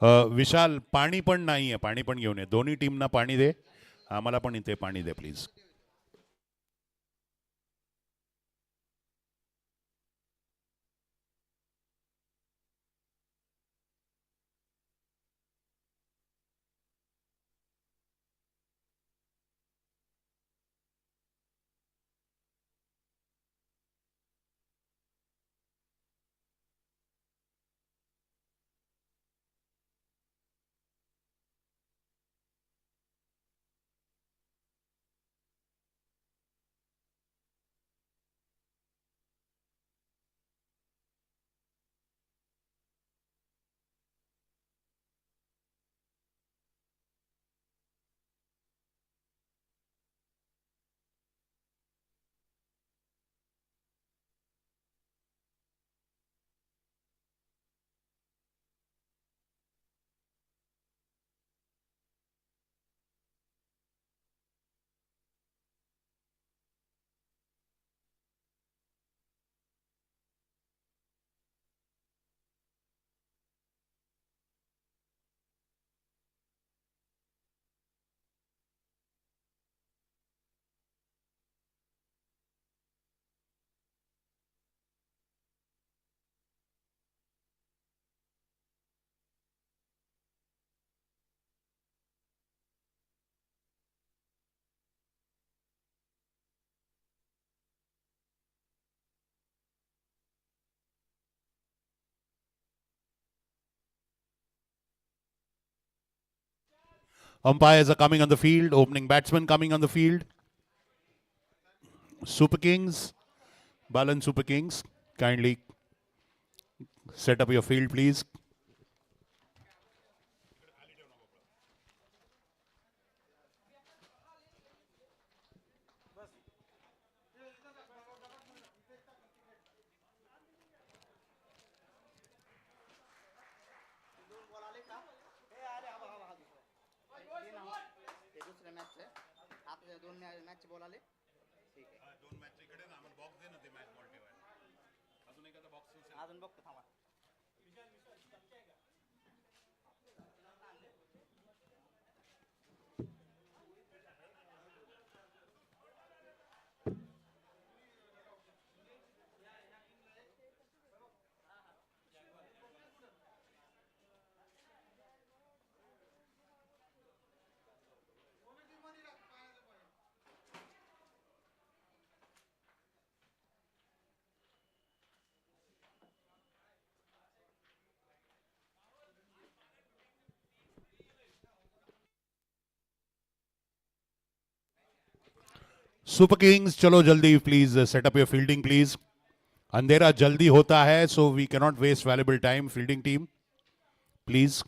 विशाल पाणी पण नाही आहे, पाणी पण घेऊन ये. दोन्ही टीमना पाणी दे, आम्हाला पण इथे पाणी दे please. Umpires are coming on the field. Opening batsman coming on the field. Super Kings, Balan Super Kings, kindly set up your field, please. Super kings, चलो जल्दी please set up your fielding please. अंधेरा जल्दी होता है, so we cannot waste valuable time. Fielding team please.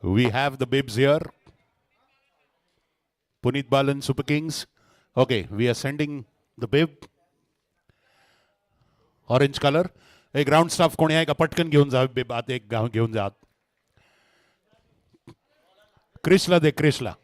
We have the bibs here. Punit Balan, Super Kings. Okay, we are sending the bib. Orange color. एक ground staff कोणी आहे का पटकन घेऊन जा बिब आत एक घेऊन जा क्रिशला दे क्रिशला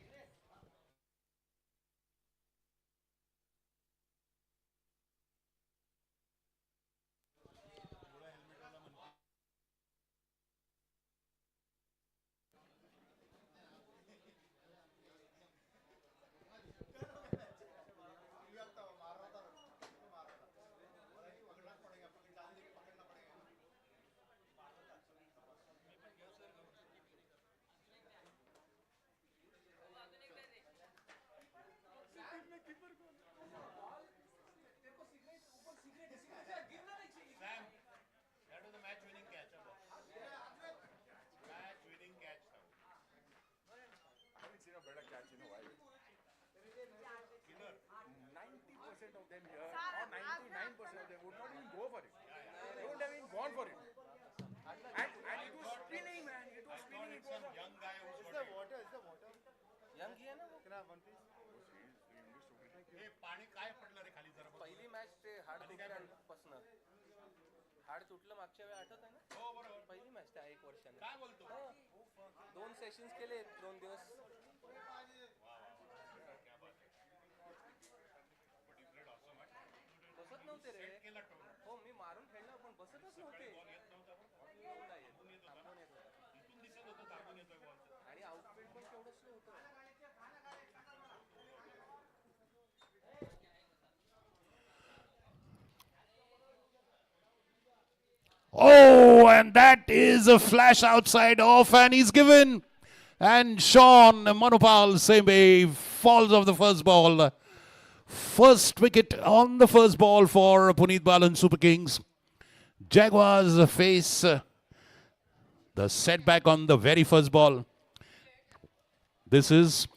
पाणी काय पडलं रे खाली जरा पहिली मॅच ते हाड तुटल्यापासून हाड तुटलं मागच्या वेळी आठवत आहे ना हो बरोबर पहिली मॅच त्या एक वर्षाने काय बोलतो 2 सेशन्स केले 2 दिवस बसत नव्हते रे हो मी मारून खेळला पण बसतच नव्हते आणि आउटफिट पण केवढं स्लो होतं Oh, and that is a flash outside off, and he's given. And Sean Manopal Sembe falls off the first ball. First wicket on the first ball for Punit Balan Super Kings. Jaguars face the setback on the very first ball. This is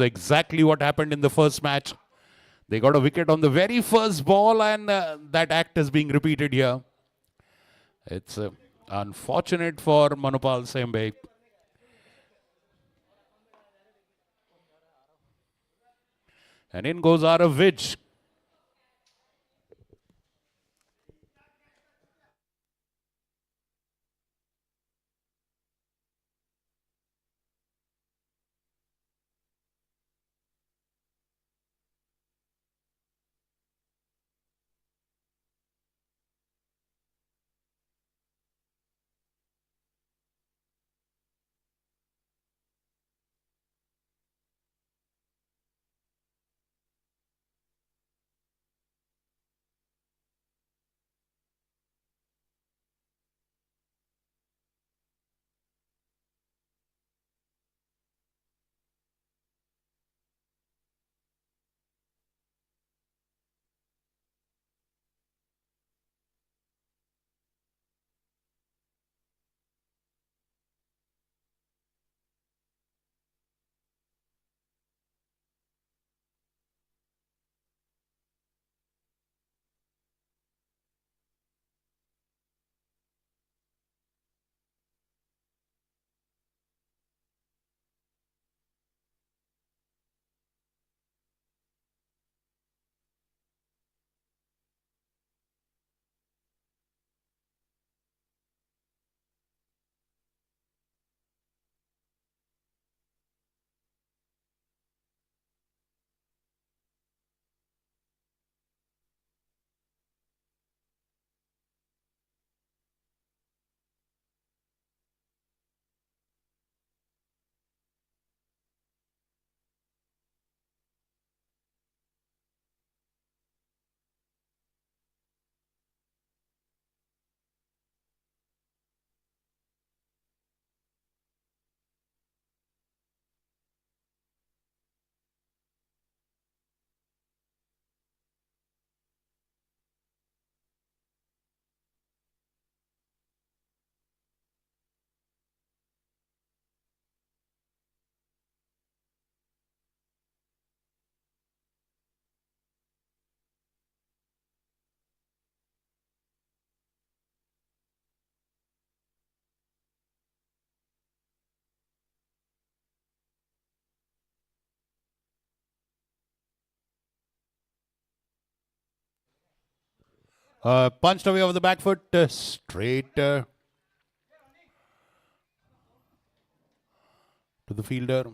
exactly what happened in the first match. They got a wicket on the very first ball, and that act is being repeated here. It's unfortunate for Manopal Sembe. And in goes Arav Vij. Punched away over the back foot, straight to the fielder.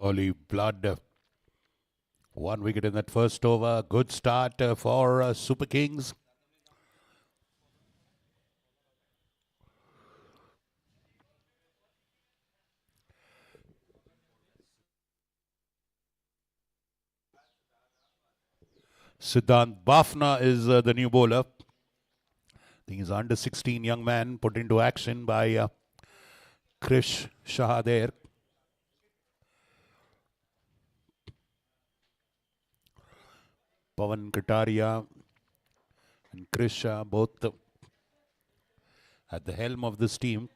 Holy blood. 1 wicket in that first over. Good start for Super Kings. Siddhant Bafna is the new bowler. I think he's under 16 young man put into action by Krish Shah there. Pawan Kataria and Krish Shah both at the helm of this team.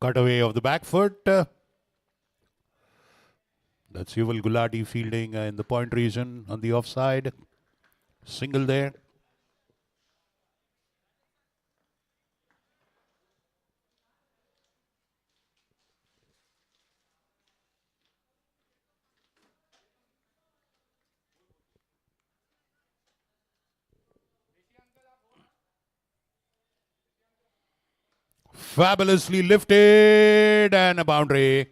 Cut away of the back foot. That's Yuval Gulati fielding in the point region on the offside. Single there. Fabulously lifted and a boundary.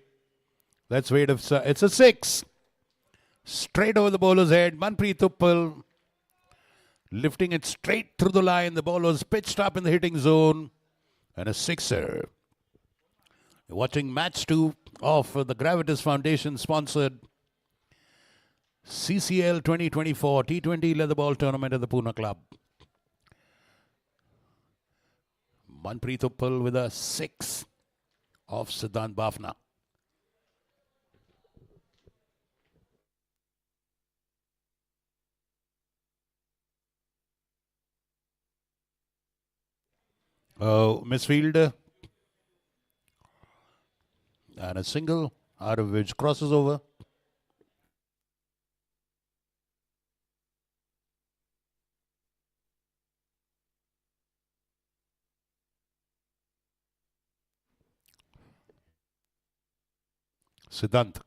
Let's wait. It's a 6. Straight over the bowler's head. Manpreet Uppal lifting it straight through the line. The ball was pitched up in the hitting zone. And a 6er. You're watching match 2 of the Gravitas Foundation sponsored CCL 2024 T20 Leather Ball Tournament at the Pune Club. Manpreet Uppal with a 6 of Siddhant Bafna. Misfield. And a single, out of which crosses over. Siddhant.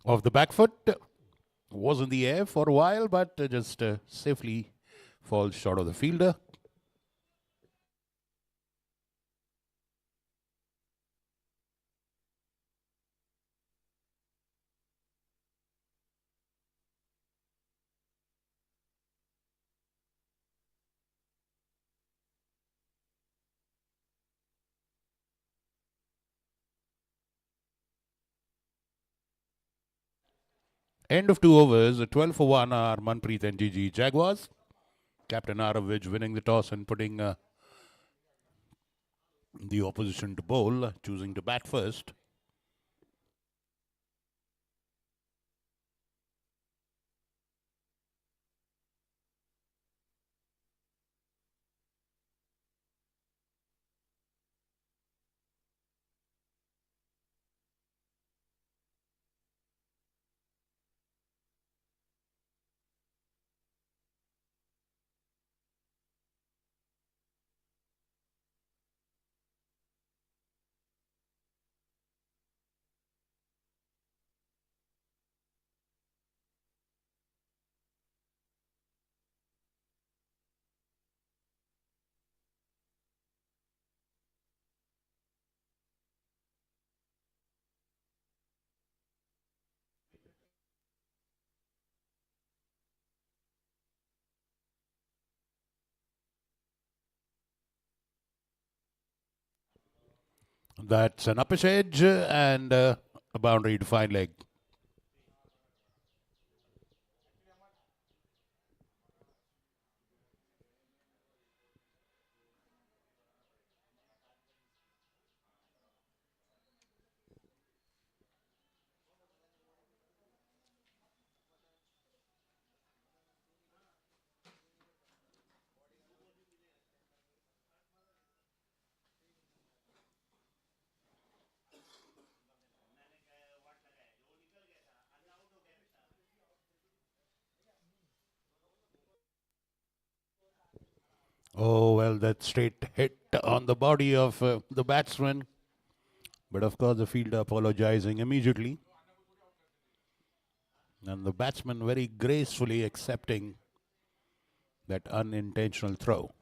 Off the back foot. Was in the air for a while, but just safely falls short of the fielder. End of 2 overs, 12 for 1 are Manpreet and GG Jaguars. Captain Aravij winning the toss and putting the opposition to bowl, choosing to bat first. That's an upper edge and a boundary to fine leg. Oh, well, that straight hit on the body of the batsman. But of course, the fielder apologizing immediately. And the batsman very gracefully accepting that unintentional throw.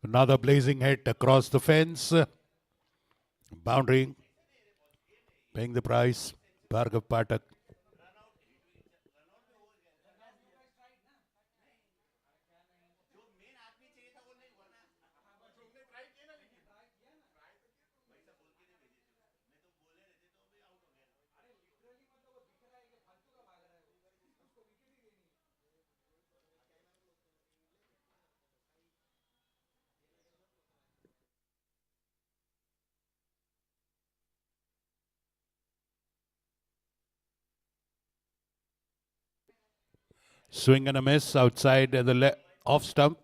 Another blazing hit across the fence. Boundary. Paying the price. Bhargav Patak. Swing and a miss outside the off stump.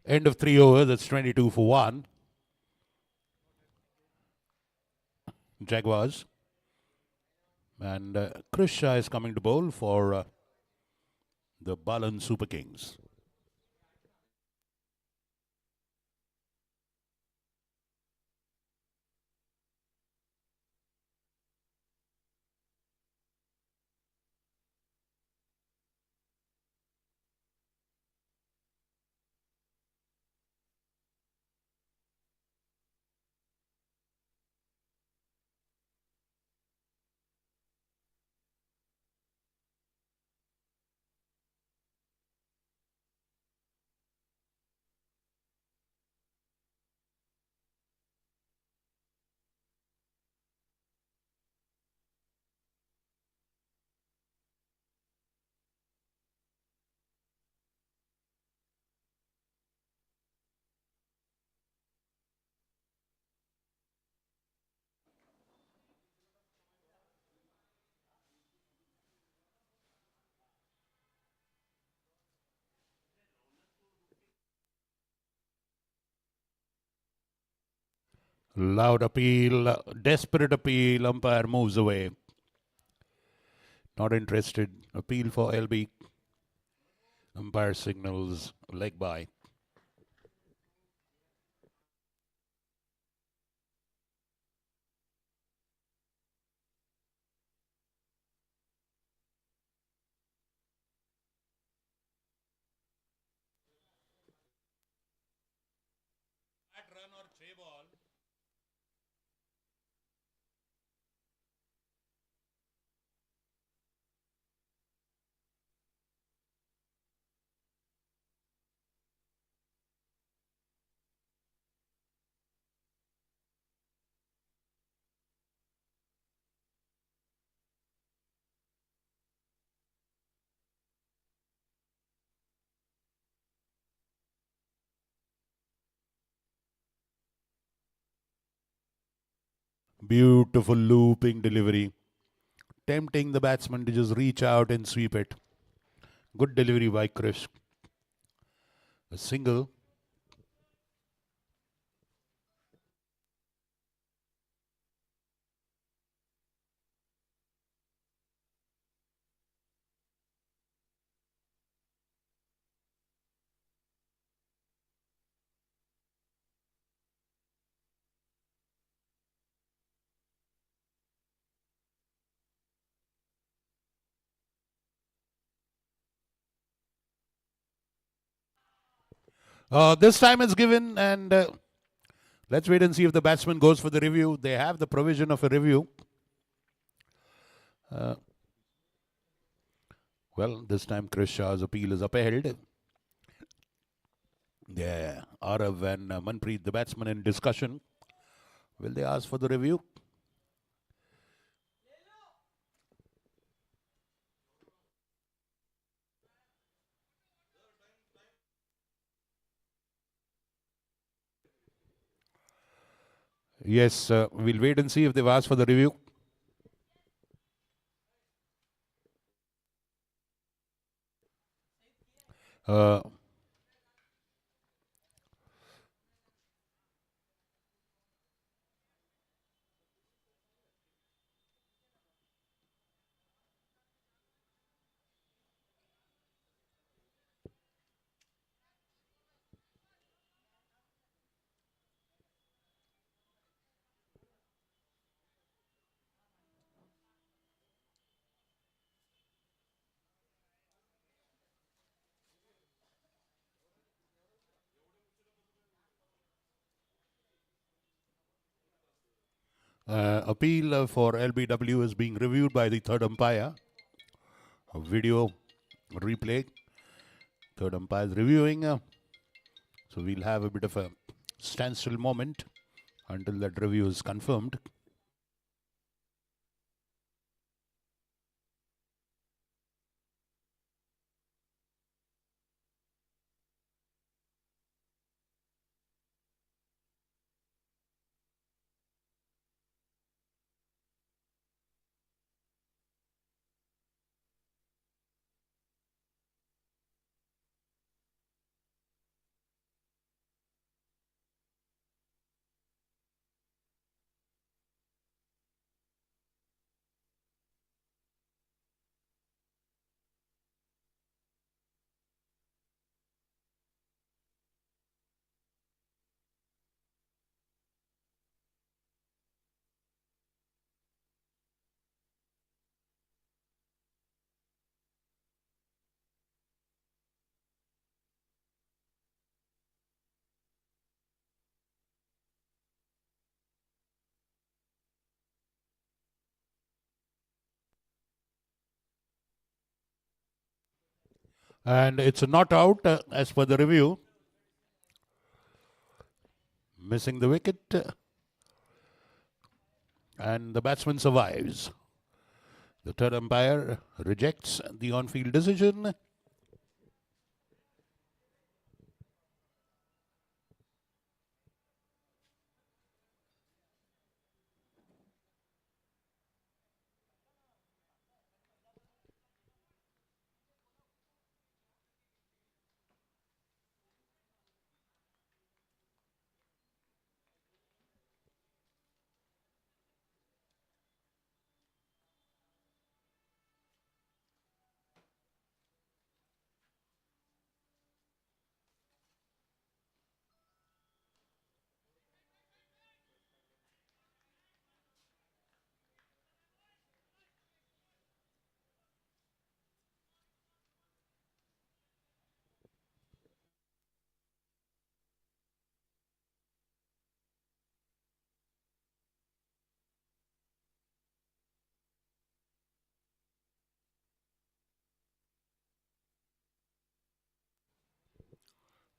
End of 3 overs. That's 22 for 1. Jaguars. And Chris Shah is coming to bowl for the Balan Super Kings. Loud appeal, desperate appeal. Umpire moves away. Not interested. Appeal for LB. Umpire signals leg by. Beautiful looping delivery. Tempting the batsman to just reach out and sweep it. Good delivery by Chris. A single. This time it's given, and let's wait and see if the batsman goes for the review. They have the provision of a review. Well, this time Chris Shah's appeal is upheld. Yeah, Arav and Manpreet, the batsman, in discussion. Will they ask for the review? Yes, we'll wait and see if they've asked for the review. Uh, appeal for LBW is being reviewed by the third umpire. A video replay. Third umpire is reviewing. So we'll have a bit of a standstill moment until that review is confirmed. And it's not out as per the review. Missing the wicket. And the batsman survives. The third umpire rejects the on-field decision.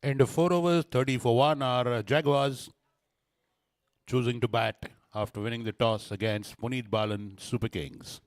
End of 4 overs, 30 for 1 are Jaguars choosing to bat after winning the toss against Punit Balan Super Kings.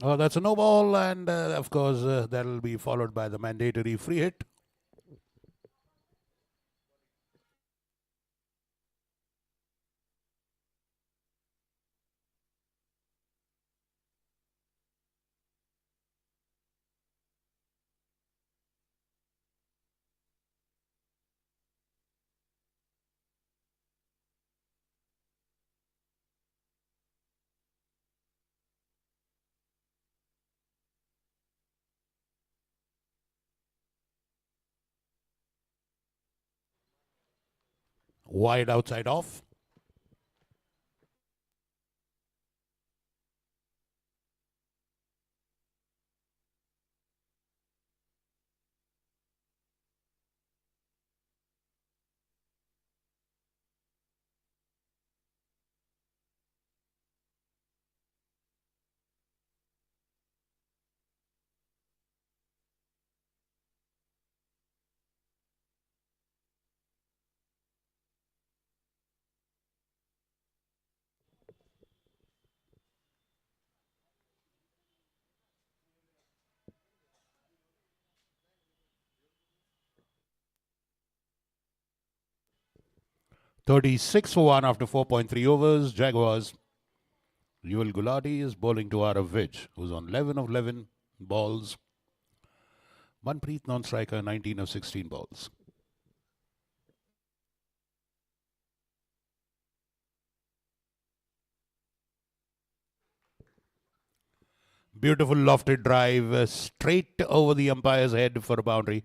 That's a no ball, and of course, that'll be followed by the mandatory free hit. Wide outside off. 36 for 1 after 4.3 overs. Jaguars. Yuval Gulati is bowling to Arav Vij, who's on 11 of 11 balls. Manpreet, non-striker, 19 of 16 balls. Beautiful lofted drive, straight over the umpire's head for a boundary.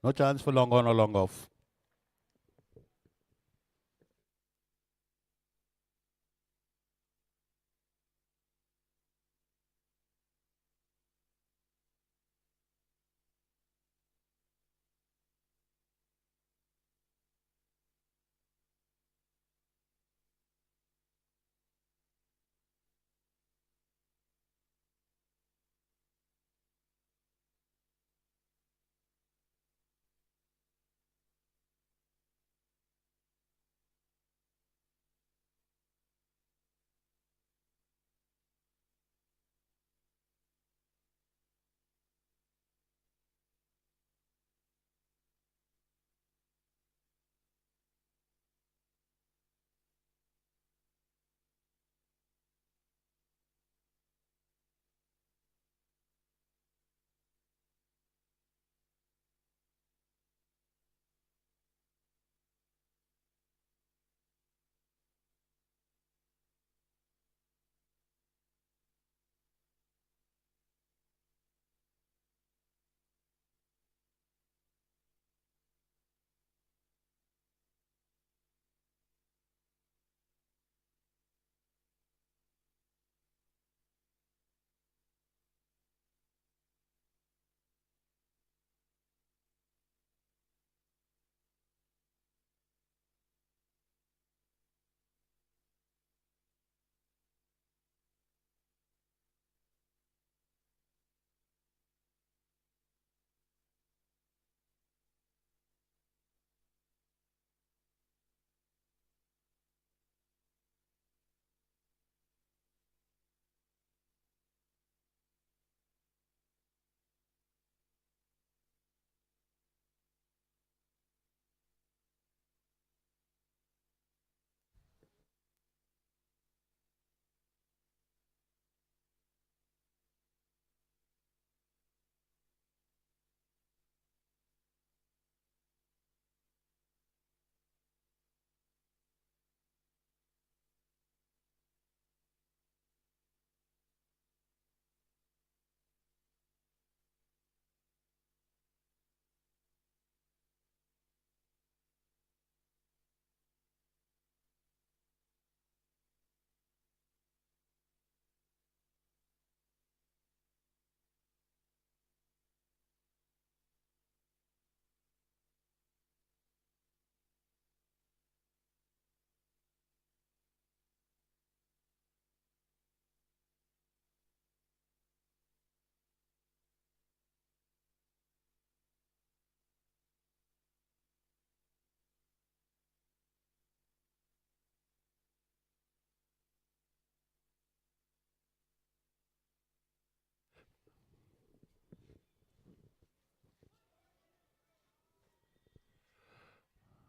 No chance for long on or long off.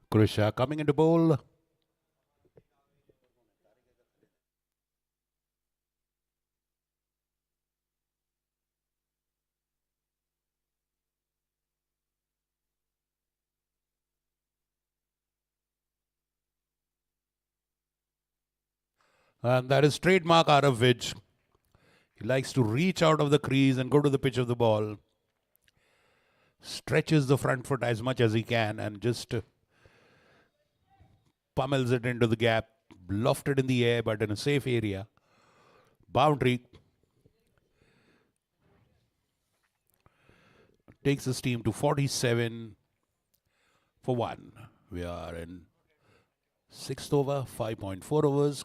Krisha coming into bowl. And that is trademark Arav Vij. He likes to reach out of the crease and go to the pitch of the ball. Stretches the front foot as much as he can and just pummels it into the gap. Lofted in the air but in a safe area. Boundary. Takes his team to 47 for 1. We are in 6th over, 5.4 overs.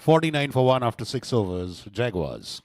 49 for 1 after 6 overs, Jaguars.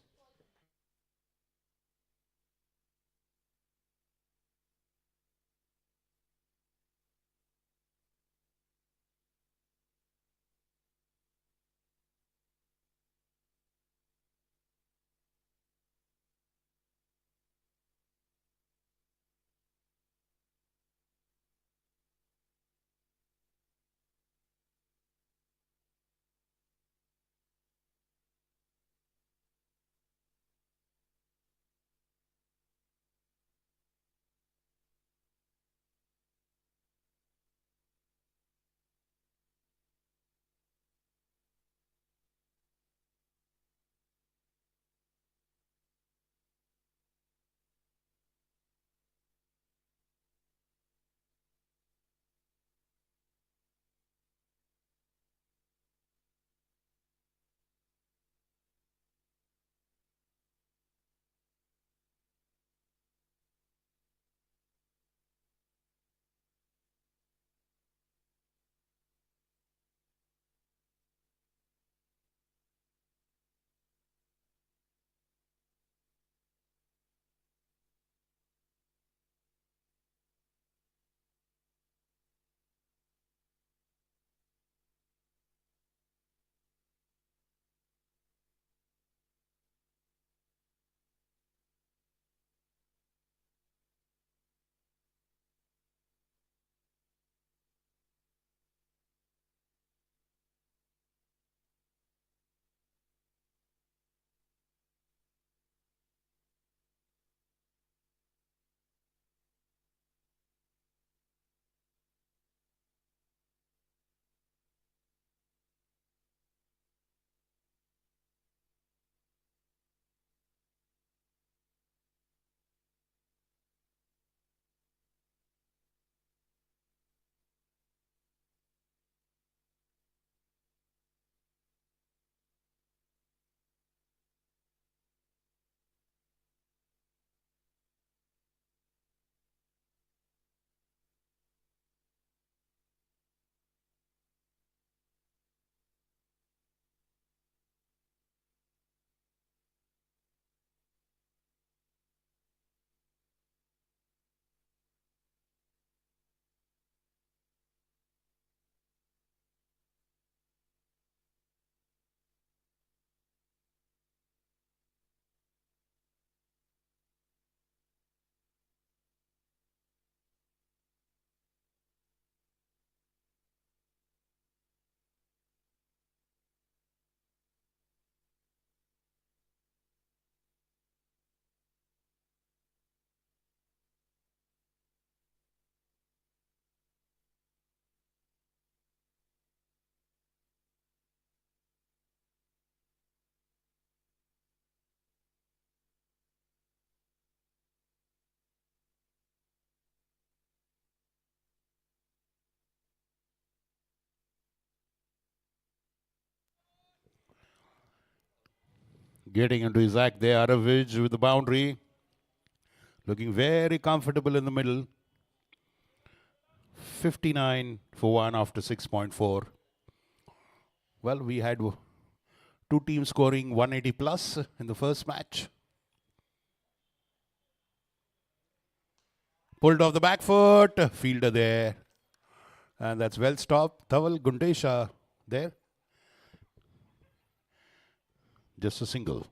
Getting into his act there, Aravij with the boundary. Looking very comfortable in the middle. 59 for 1 after 6.4. Well, we had two teams scoring 180 plus in the first match. Pulled off the back foot, fielder there. And that's well stopped. Thawal Gundesha there. Just a single.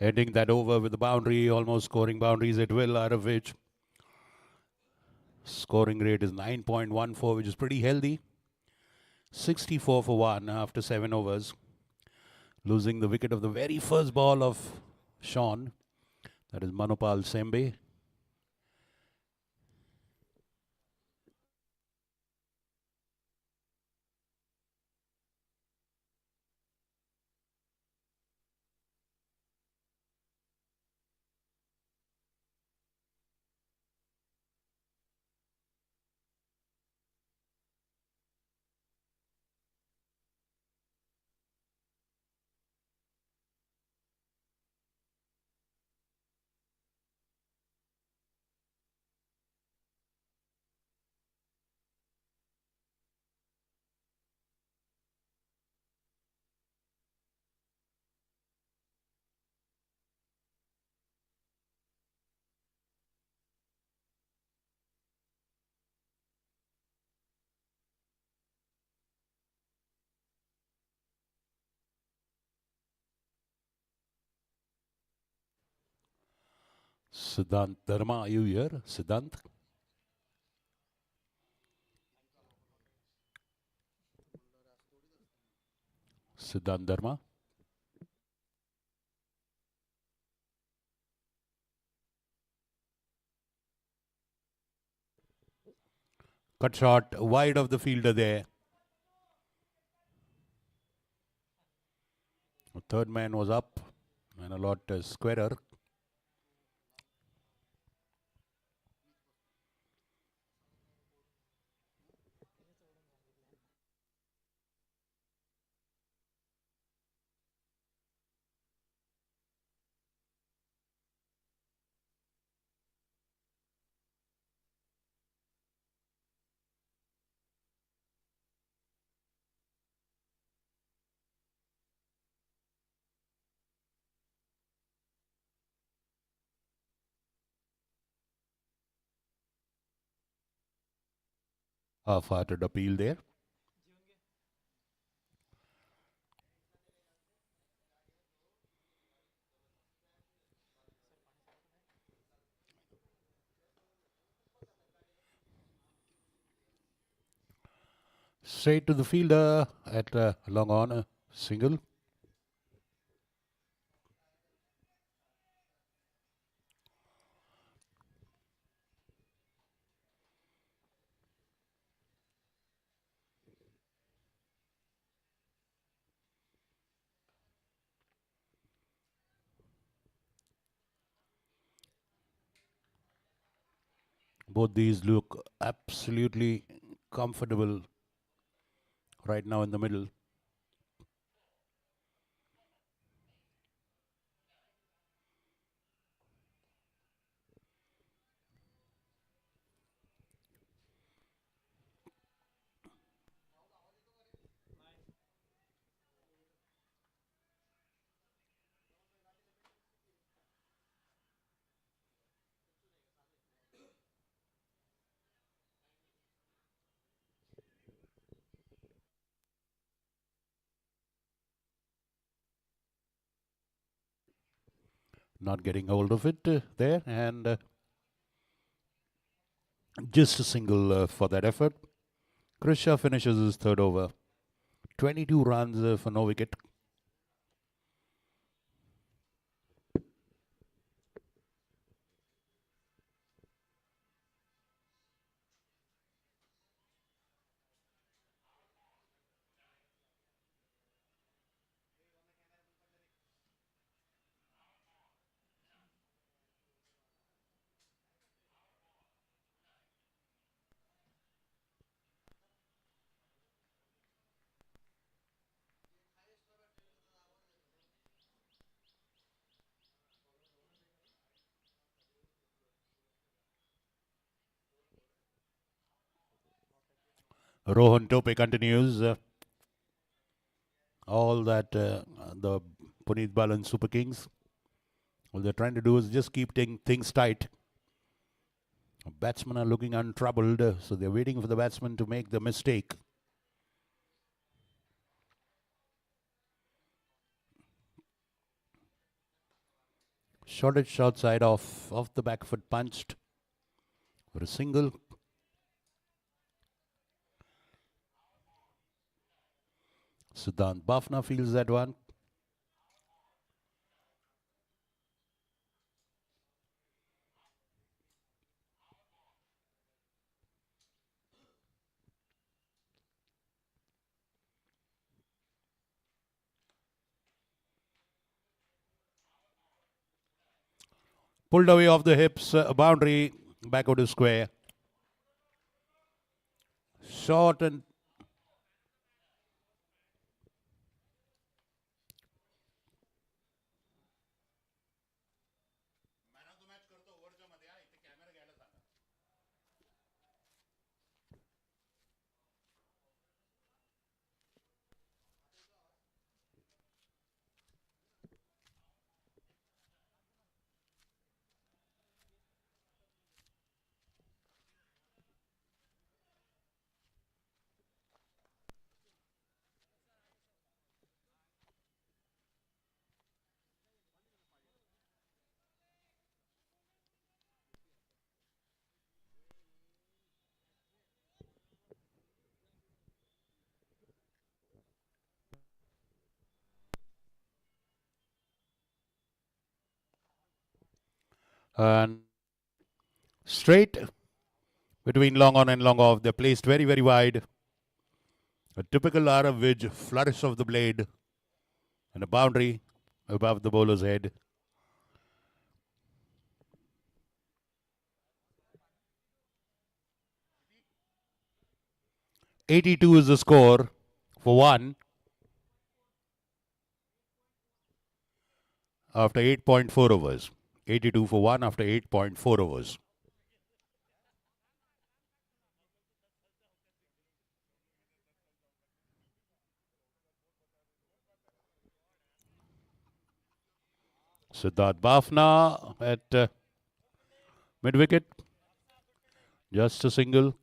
Ending that over with the boundary, almost scoring boundaries at will, out of which Scoring rate is 9.14, which is pretty healthy. 64 for 1 after 7 overs. Losing the wicket of the very first ball of Sean. That is Manopal Sembe. Siddhant Dharma, are you here? Siddhant? Siddhant Dharma? Cut shot wide of the fielder there. The third man was up and a lot squarer. Half-hearted appeal there. Straight to the fielder at long on, single. Both these look absolutely comfortable right now in the middle. Not getting hold of it there, and just a single for that effort. Krisha finishes his third over. 22 runs for no wicket. Rohan Tope continues. All that the Punit Balan Super Kings, all they're trying to do is just keep things tight. Batsmen are looking untroubled, so they're waiting for the batsman to make the mistake. Shot it short side off the back foot, punched for a single. Siddhant Bafna feels that one. Pulled away off the hips, boundary, back out to square. Short and and straight between long on and long off. They're placed very, very wide. A typical Arab wedge flourish of the blade and a boundary above the bowler's head. 82 is the score for one after 8.4 overs. 82 for one after 8.4 overs. Siddharth Bafna at mid wicket. Just a single.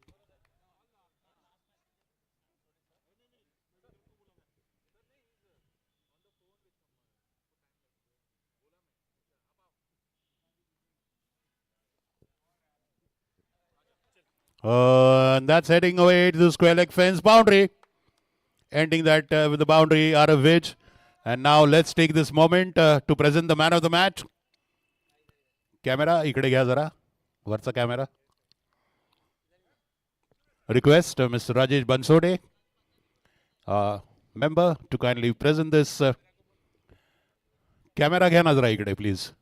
And that's heading away to the square leg fence boundary. Ending that with the boundary out of which. And now let's take this moment to present the man of the match. Camera, इकडे घ्या जरा. वरचा camera. Request Mr. Rajesh Bansode, member, to kindly present this. Camera घ्या ना जरा इकडे, please.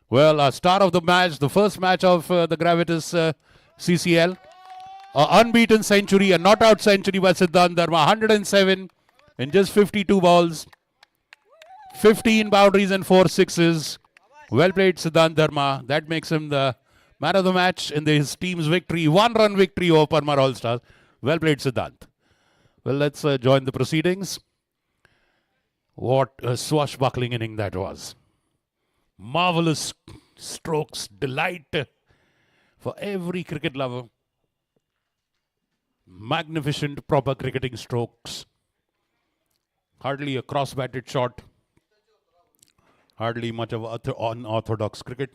Well, star of the match, the first match of the Gravitas CCL. Unbeaten century, a not out century by Siddhant Dharma. 107 in just 52 balls. 15 boundaries and 4 sixes. Well played, Siddhant Dharma. That makes him the man of the match in his team's victory. 1-run victory over Parmar All Stars. Well played, Siddhant. Well, let's join the proceedings. What a swashbuckling inning that was. Marvelous strokes, delight for every cricket lover. Magnificent, proper cricketing strokes. Hardly a cross-batted shot. Hardly much of unorthodox cricket.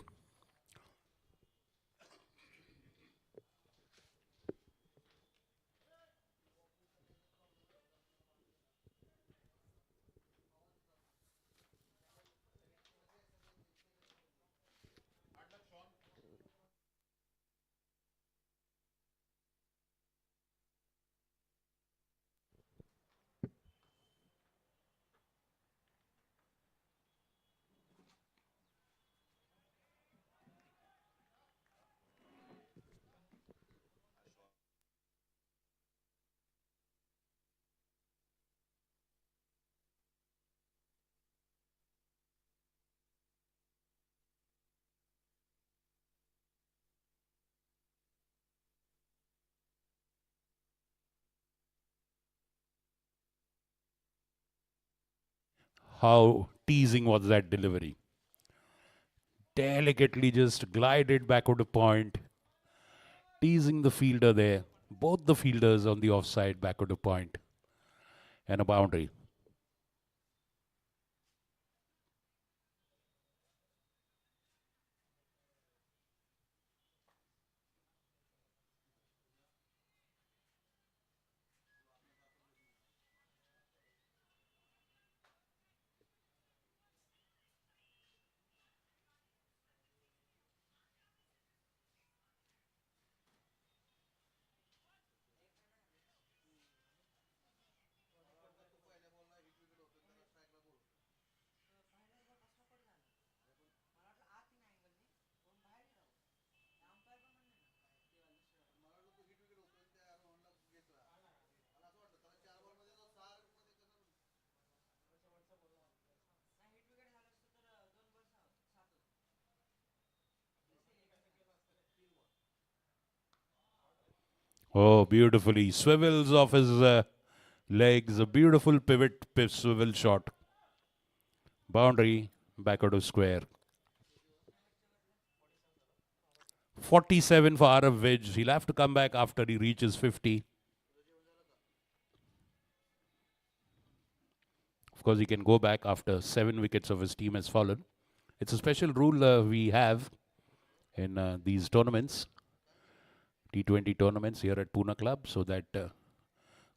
How teasing was that delivery. Delicately just glided backward to point. Teasing the fielder there. Both the fielders on the offside, backward to point, and a boundary. Oh, beautifully. Swivels off his legs. A beautiful swivel shot. Boundary, backward to square. 47 for Arav Vidge. He'll have to come back after he reaches 50. Of course, he can go back after 7 wickets of his team has fallen. It's a special rule we have in these tournaments, T20 tournaments here at Pune Club, so that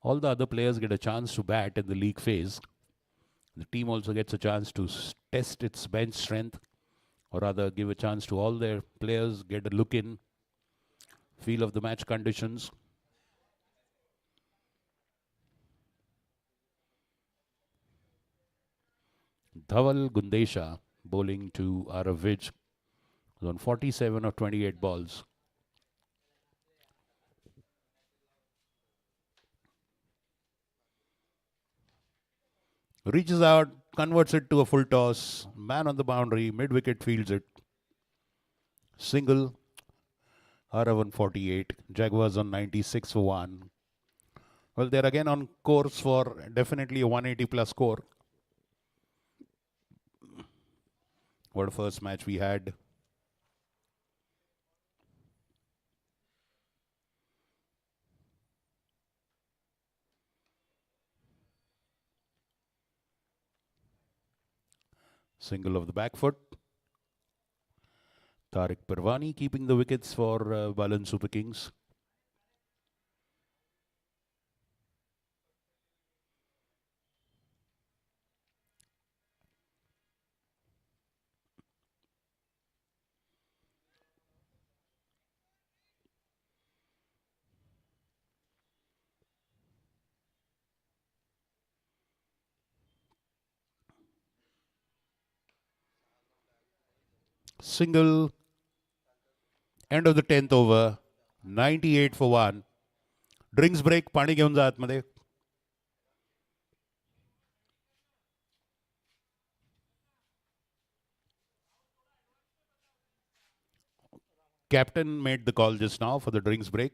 all the other players get a chance to bat in the league phase. The team also gets a chance to test its bench strength, or rather give a chance to all their players, get a look in, feel of the match conditions. Dhaval Gundesha bowling to Arav Vidge on 47 or 28 balls. Reaches out, converts it to a full toss. Man on the boundary, mid-wicket fields it. Single, Arav on 48. Jaguars on 96 for 1. Well, they're again on course for definitely a 180 plus score. What a first match we had. Single of the back foot. Tariq Parwani keeping the wickets for Balan Super Kings. Single. End of the 10th over. 98 for 1. Drinks break. पाणी घेऊन जा आतमध्ये. Captain made the call just now for the drinks break.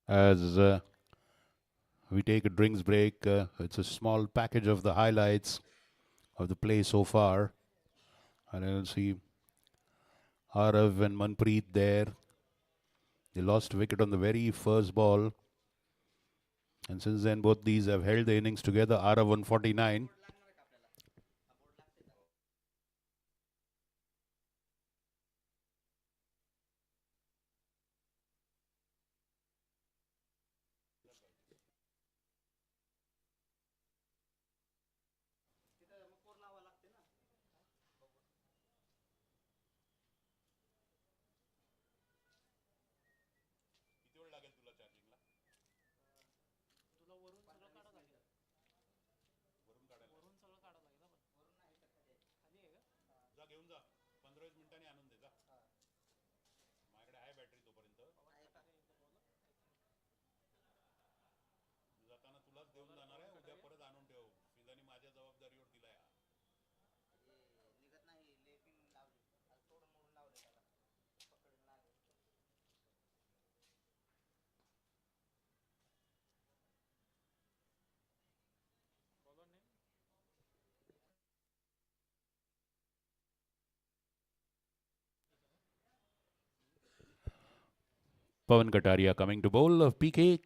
As we take a drinks break, it's a small package of the highlights of the play so far. And you'll see Arav and Manpreet there. They lost wicket on the very first ball. And since then, both these have held the innings together. Arav 149. Pawan Kataria coming to bowl of PK.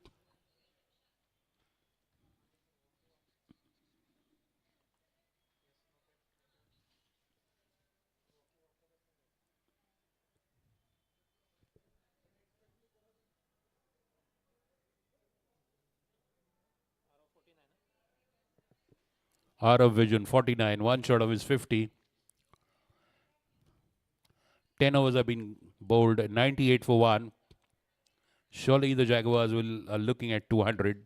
Out of vision 49, one shot of his 50. 10 overs have been bowled, 98 for 1. Surely the Jaguars are looking at 200.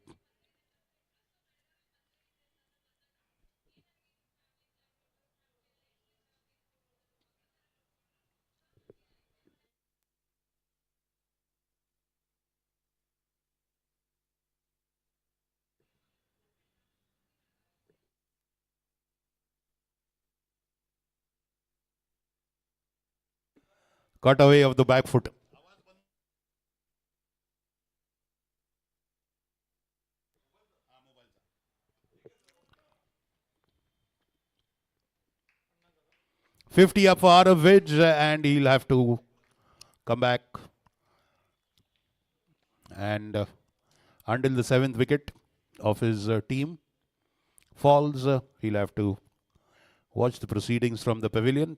Cut away of the back foot. $50 up for Aravic, and he'll have to come back. And until the 7th wicket of his team falls, he'll have to watch the proceedings from the pavilion.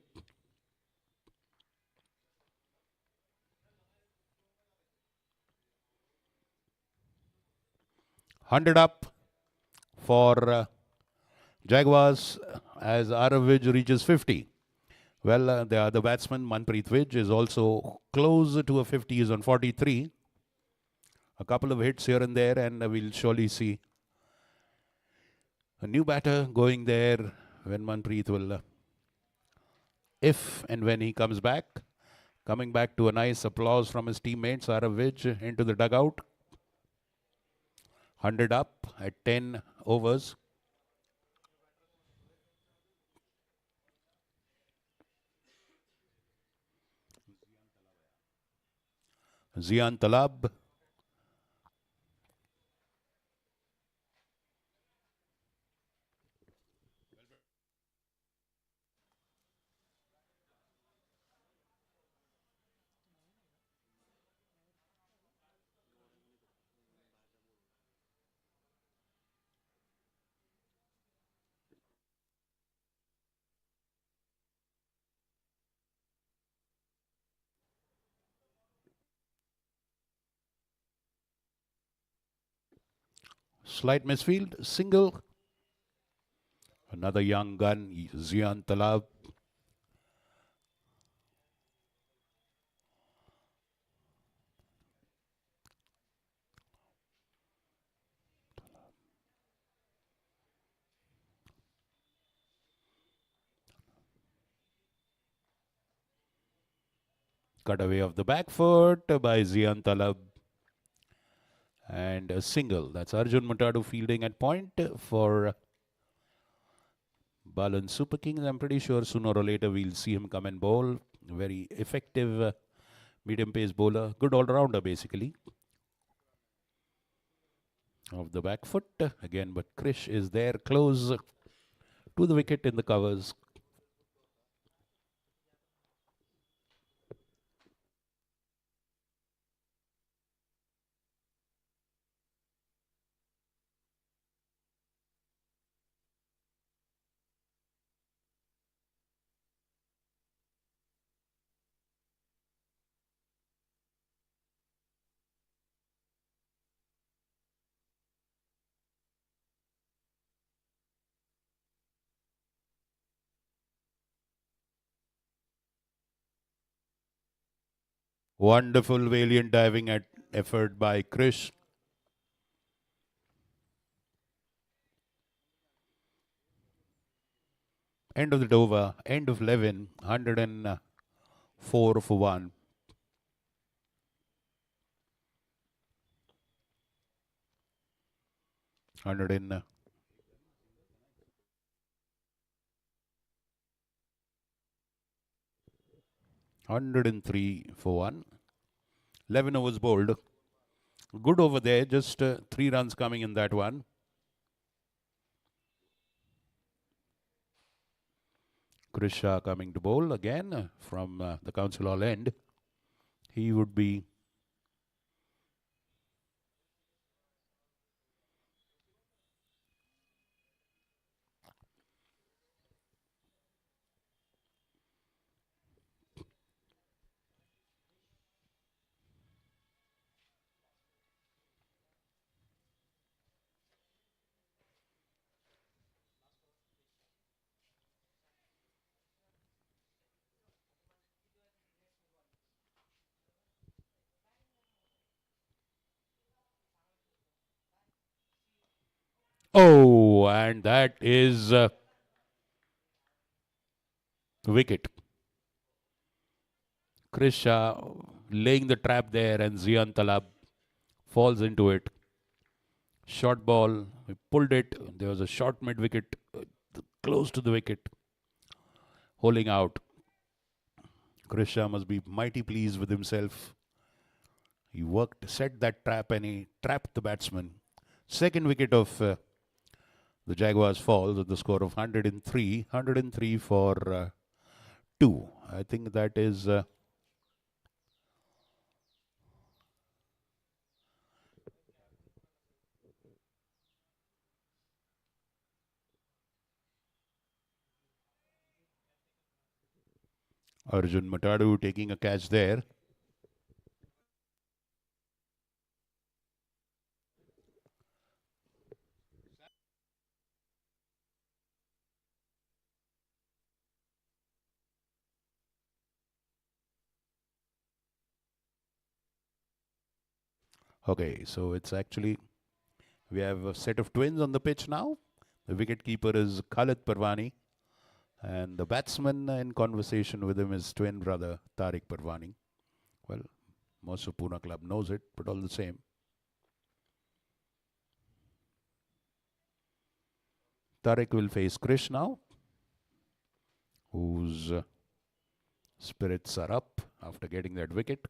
$100 up for Jaguars as Aravic reaches 50. Well, the other batsman, Manpreet Vij, is also close to a 50. He's on 43. A couple of hits here and there, and we'll surely see a new batter going there when Manpreet will, if and when he comes back. Coming back to a nice applause from his teammates, Aravic into the dugout. 100 up at 10 overs. Zian Talab. Slight misfield, single. Another young gun, Zian Talab. Cut away of the back foot by Zian Talab. And a single. That's Arjun Mutadu fielding at point for Balan Super Kings. I'm pretty sure sooner or later we'll see him come and bowl. Very effective medium pace bowler. Good all-rounder basically. Of the back foot again, but Krish is there close to the wicket in the covers. Wonderful, valiant diving at effort by Krish. End of the over, end of 11, 104 for 1. 103 for 1. 11 overs bowled. Good over there, just 3 runs coming in that one. Chris Shah coming to bowl again from the Council Hall end. He would be oh, and that is wicket. Chris Shah laying the trap there, and Zian Talab falls into it. Short ball, he pulled it. There was a short mid wicket, close to the wicket, holding out. Chris Shah must be mighty pleased with himself. He worked, set that trap, and he trapped the batsman. Second wicket of the Jaguars falls at the score of 103. 103 for 2. I think that is Arjun Matadu taking a catch there. Okay, so it's actually, we have a set of twins on the pitch now. The wicket keeper is Khalid Parwani, and the batsman in conversation with him is twin brother Tariq Parwani. Well, most of Pune club knows it, but all the same. Tariq will face Krish now, whose spirits are up after getting that wicket.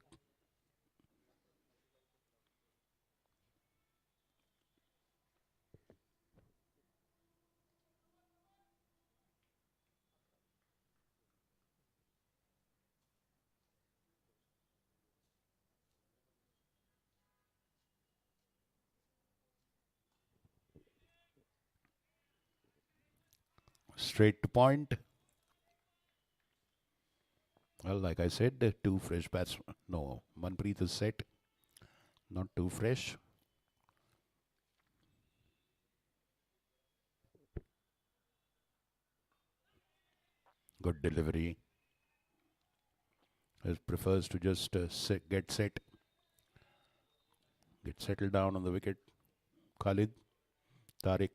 Straight to point. Well, like I said, two fresh batsmen. No, Manpreet is set. Not too fresh. Good delivery. He prefers to just get set. Get settled down on the wicket. Khalid, Tariq.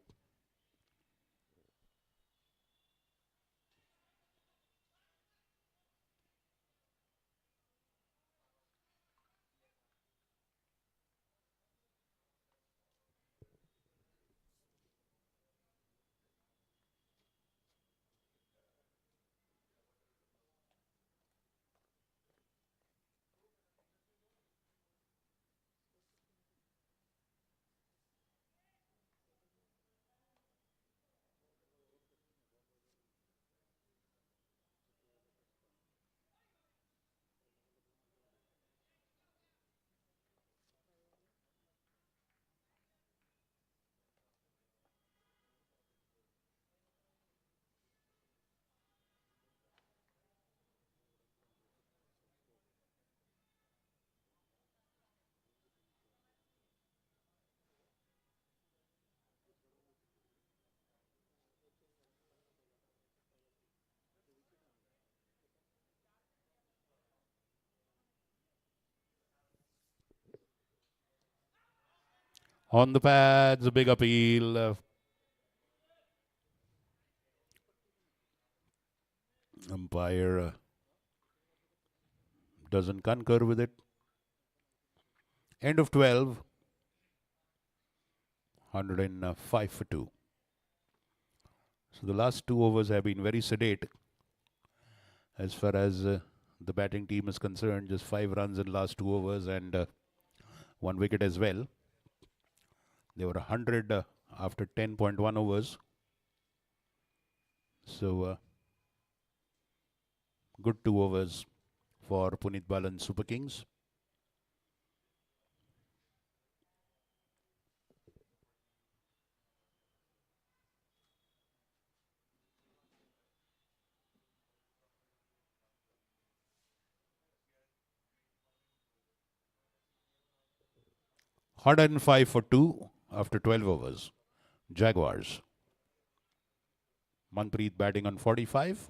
On the pads, a big appeal. Umpire doesn't concur with it. End of 12. 105 for 2. So the last 2 overs have been very sedate as far as the batting team is concerned. Just 5 runs in last 2 overs and 1 wicket as well. They were 100 after 10.1 overs. So good 2 overs for Punit Balan Super Kings. Hundred and 5 for 2 after 12 overs. Jaguars. Manpreet batting on 45.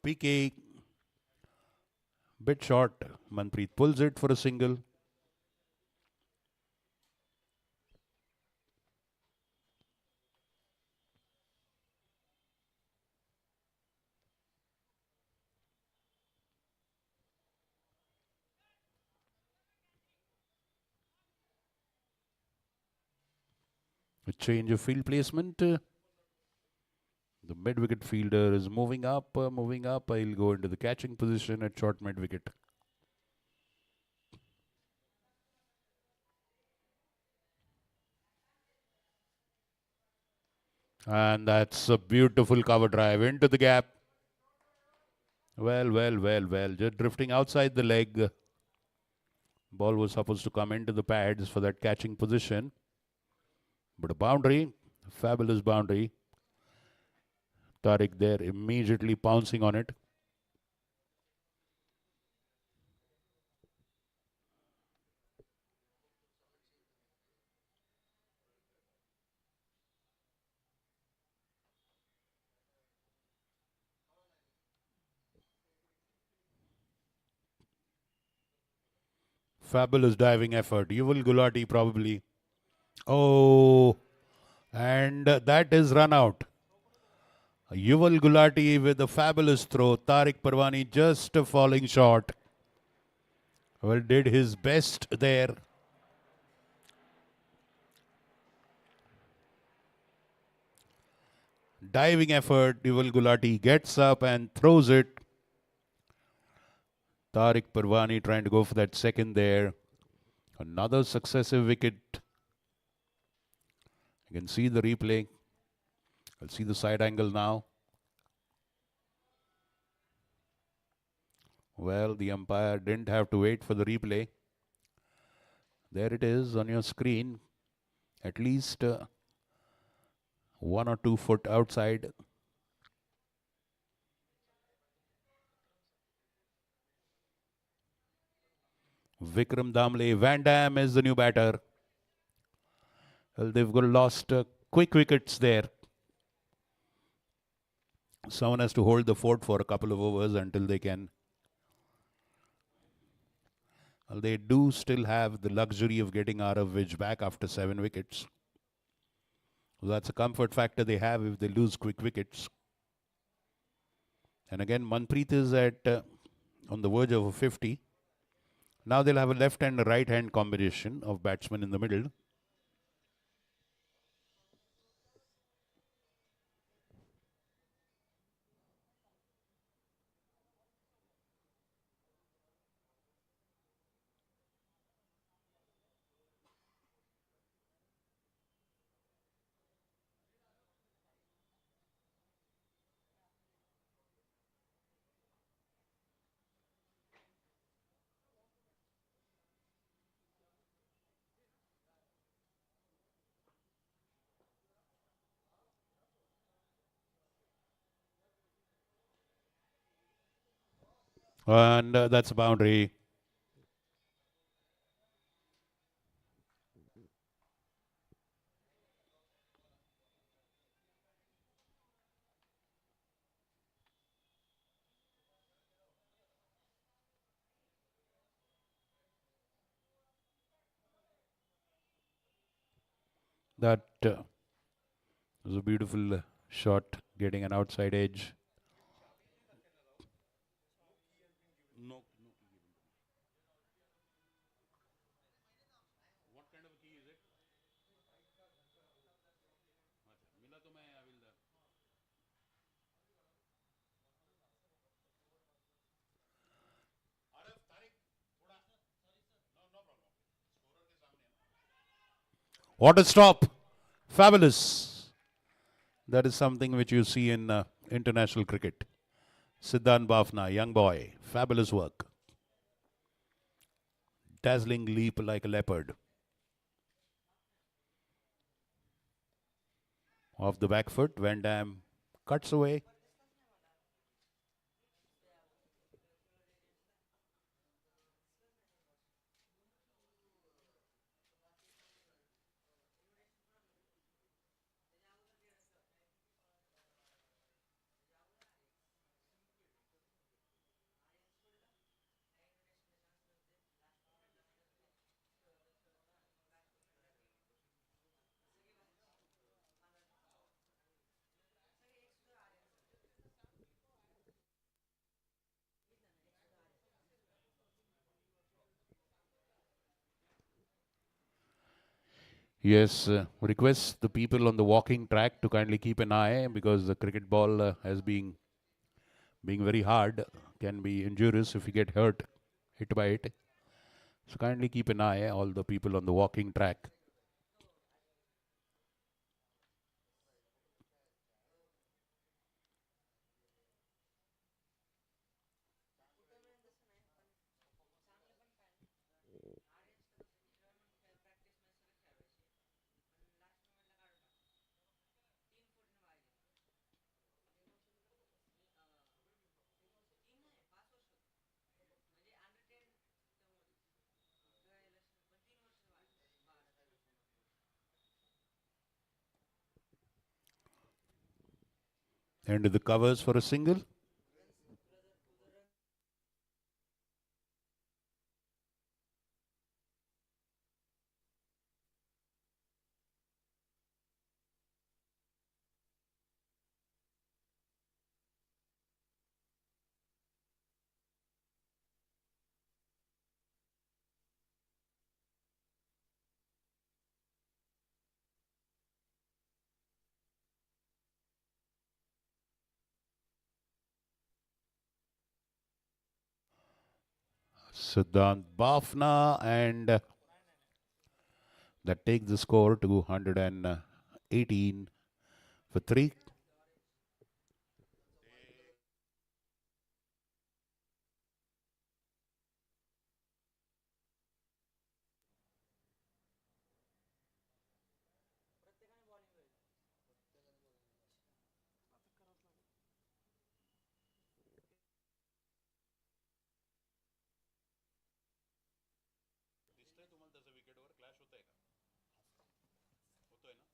PK bit short. Manpreet pulls it for a single. A change of field placement. The mid-wicket fielder is moving up, moving up. I'll go into the catching position at short mid-wicket. And that's a beautiful cover drive into the gap. Well, well, well, well. Just drifting outside the leg. Ball was supposed to come into the pads for that catching position. But a boundary, a fabulous boundary. Tariq there immediately pouncing on it. Fabulous diving effort. Yuval Gulati probably. Oh, and that is run out. Yuval Gulati with a fabulous throw. Tariq Parwani just falling short. Well, did his best there. Diving effort. Yuval Gulati gets up and throws it. Tariq Parwani trying to go for that second there. Another successive wicket. You can see the replay. I'll see the side angle now. Well, the umpire didn't have to wait for the replay. There it is on your screen. At least 1 or 2 foot outside. Vikram Damle. Van Dam is the new batter. Well, they've got lost quick wickets there. Someone has to hold the fort for a couple of overs until they can. Well, they do still have the luxury of getting Arav back after 7 wickets. So that's a comfort factor they have if they lose quick wickets. And again, Manpreet is at on the verge of a 50. Now they'll have a left and a right hand combination of batsmen in the middle. And that's a boundary. That was a beautiful shot, getting an outside edge. No, no. What kind of a key is it? अच्छा, मिला तो मैं हविलदार. अरे तारिक, थोड़ा. No, no problem. Scorer के सामने है ना. What a stop! Fabulous. That is something which you see in international cricket. Siddhant Bafna, young boy, fabulous work. Dazzling leap like a leopard. Off the back foot, Van Dam cuts away. Yes, request the people on the walking track to kindly keep an eye because the cricket ball has been being very hard, can be injurious if you get hit by it. So kindly keep an eye, all the people on the walking track. And the covers for a single. Siddhant Bafna, and that takes the score to 118 for 3. दिसतंय तुम्हाला त्याचा विकेटवर clash होत आहे का? होतोय ना?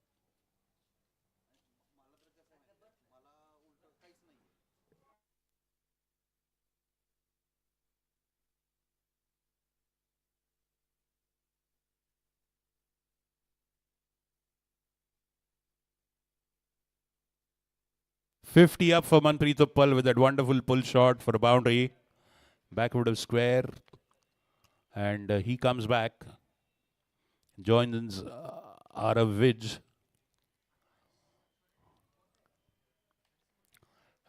50 up for Manpreet Uppal with that wonderful pull shot for a boundary. Backward of square. And he comes back. Joins Arav Vidge.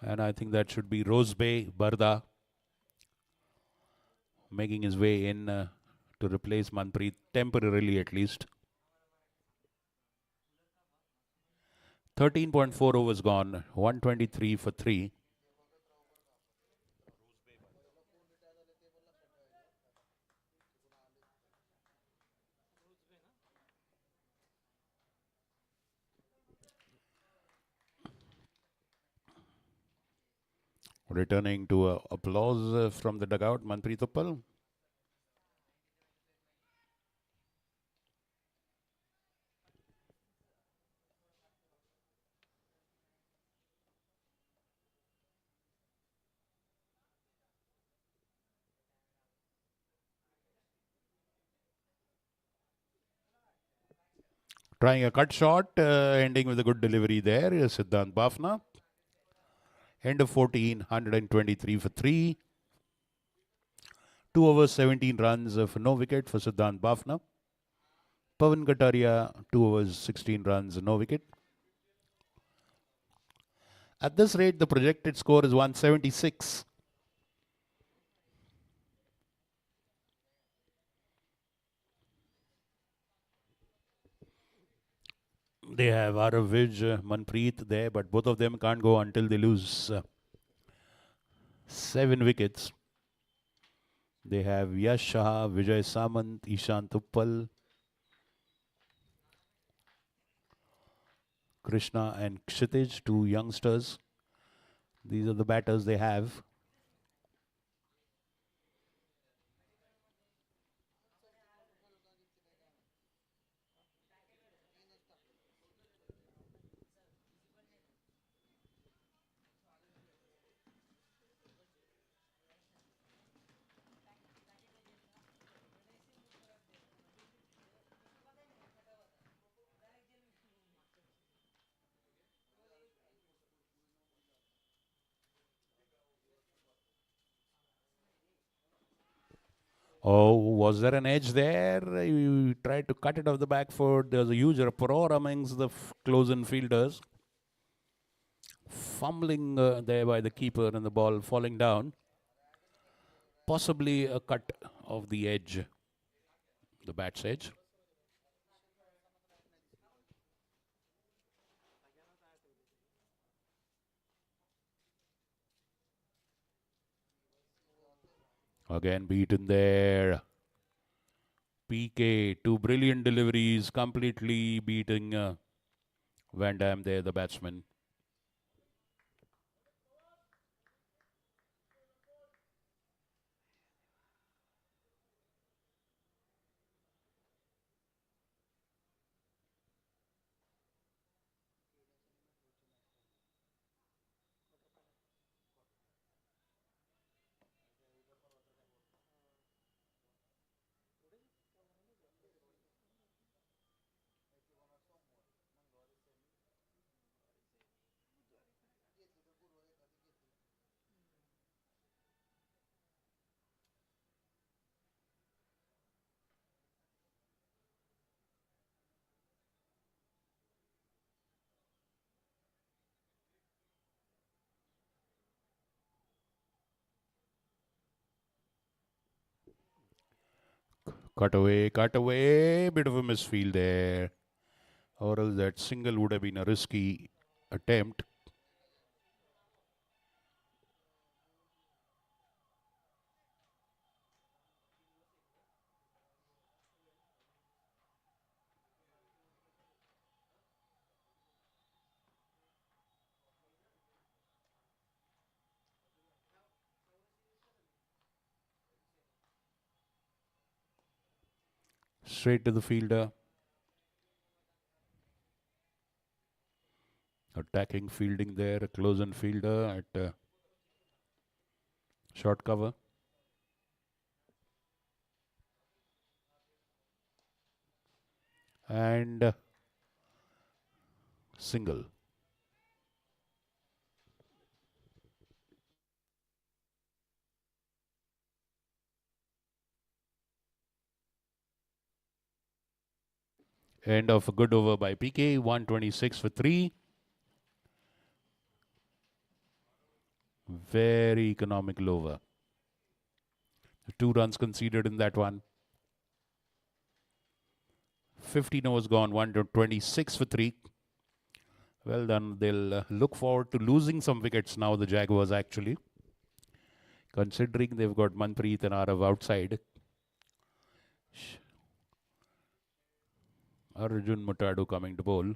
And I think that should be Rose Bay Barda making his way in to replace Manpreet temporarily at least. 13.4 overs gone, 123 for 3. Returning to applause from the dugout, Manpreet Uppal. Trying a cut shot, ending with a good delivery there. Siddhant Bafna. End of 14, 123 for 3. 2 overs, 17 runs for no wicket for Siddhant Bafna. Pawan Kataria, 2 overs, 16 runs, no wicket. At this rate, the projected score is 176. They have Arav Vij, Manpreet there, but both of them can't go until they lose 7 wickets. They have Yash Shah, Vijay Samant, Ishant Uppal, Krishna and Kshitij, 2 youngsters. These are the batters they have. Oh, was there an edge there? You tried to cut it off the back foot. There was a huge uproar amongst the close-in fielders. Fumbling there by the keeper and the ball falling down. Possibly a cut of the edge, the bat's edge. Again beaten there. PK, 2 brilliant deliveries, completely beating Van Dam there, the batsman. Cut away, bit of a misfield there. Or else that single would have been a risky attempt. Straight to the fielder. Attacking fielding there, a close-in fielder at short cover. And single. End of a good over by PK, 126 for 3. Very economical over. 2 runs conceded in that one. 15 overs gone, 126 for 3. Well done. They'll look forward to losing some wickets now, the Jaguars actually. Considering they've got Manpreet and Arav outside. Arjun Mutadu coming to bowl.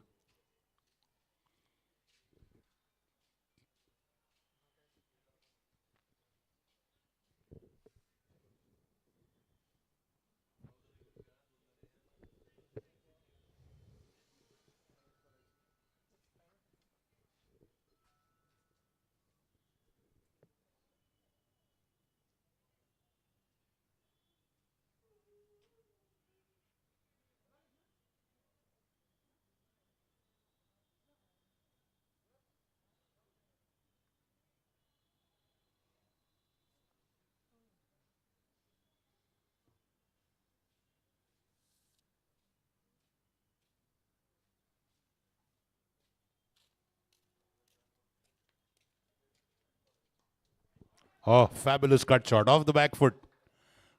Oh, fabulous cut shot off the back foot.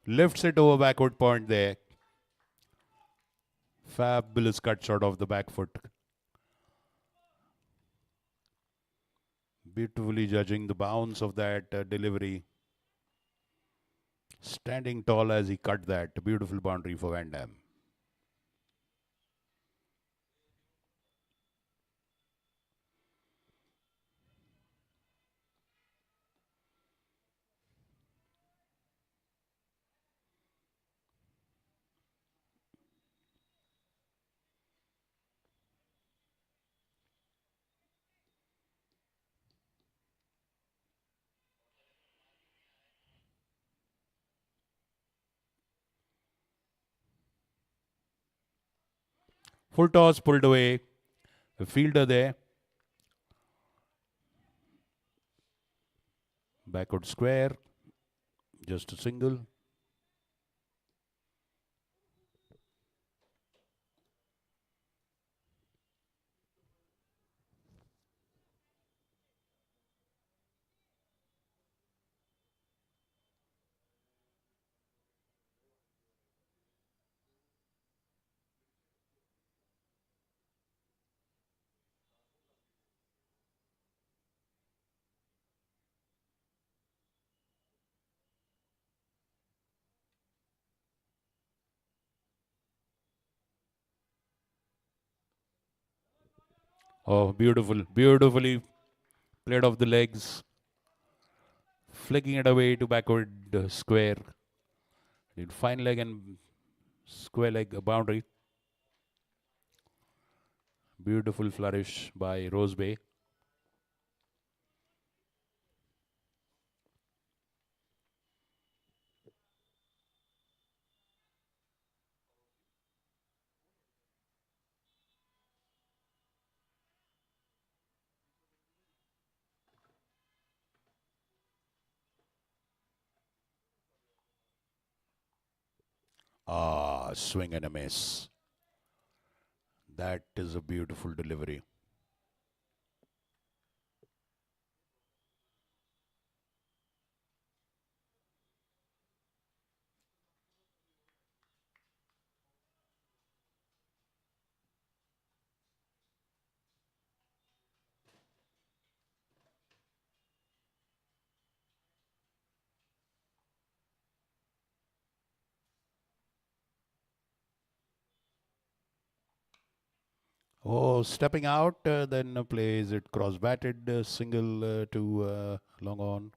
Lifts it over backward point there. Fabulous cut shot off the back foot. Beautifully judging the bounce of that delivery. Standing tall as he cut that. Beautiful boundary for Van Dam. Full toss pulled away. A fielder there. Backward square. Just a single. Oh, beautiful. Beautifully played off the legs. Flicking it away to backward square. Fine leg and square leg boundary. Beautiful flourish by Rose Bay. Ah, swing and a miss. That is a beautiful delivery. Oh, stepping out, then plays it cross batted, single to long on.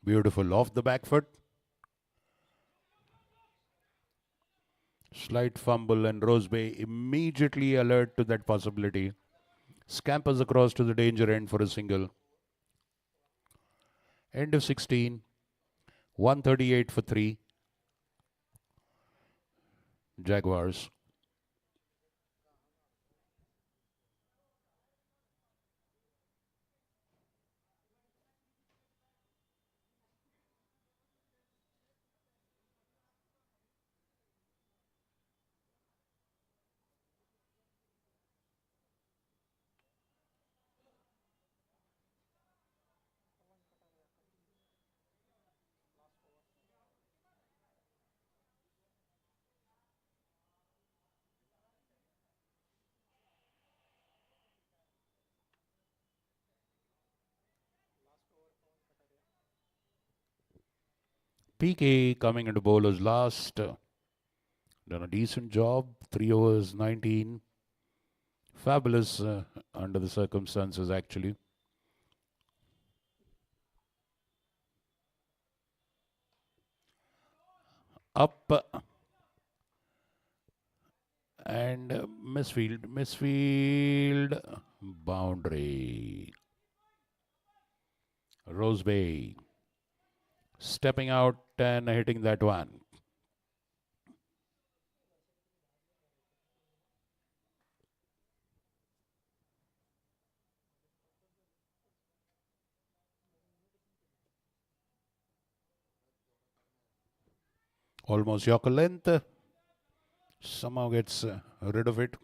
Beautiful off the back foot. Slight fumble, and Rose Bay immediately alert to that possibility. Scampers across to the danger end for a single. End of 16. 138 for 3. Jaguars. PK coming into bowlers last. Done a decent job. 3 overs, 19. Fabulous under the circumstances, actually. Up and misfield, boundary. Rose Bay Stepping out and hitting that one. Almost Yorker length. Somehow gets rid of it.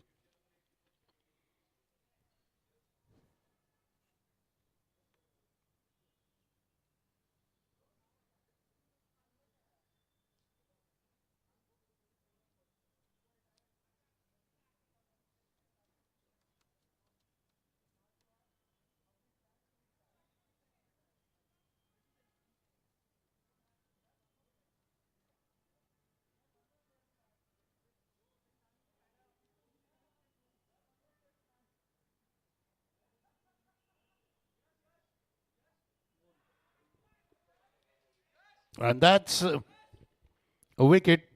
And that's a wicket.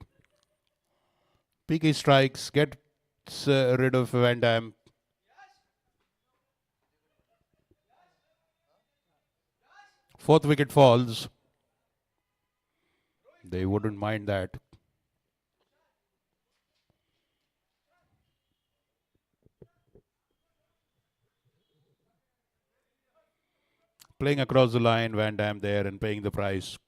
PK strikes, gets rid of Van Dam. Fourth wicket falls. They wouldn't mind that. Playing across the line, Van Dam there and paying the price.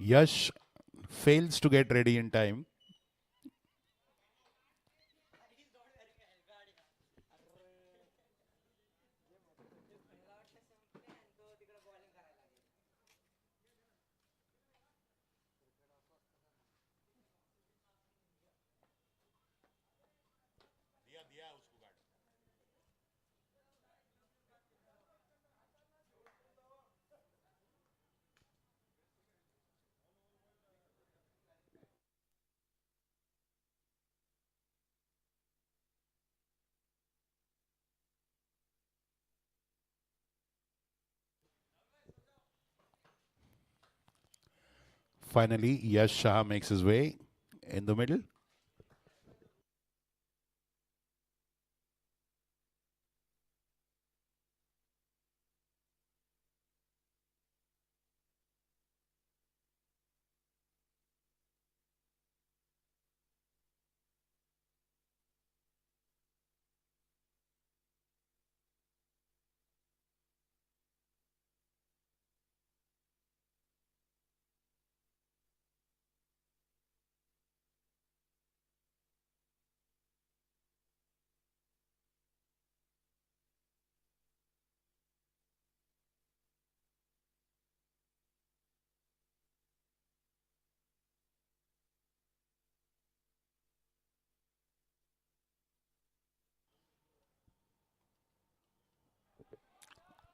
Yash fails to get ready in time. Finally, Yash Shah makes his way in the middle.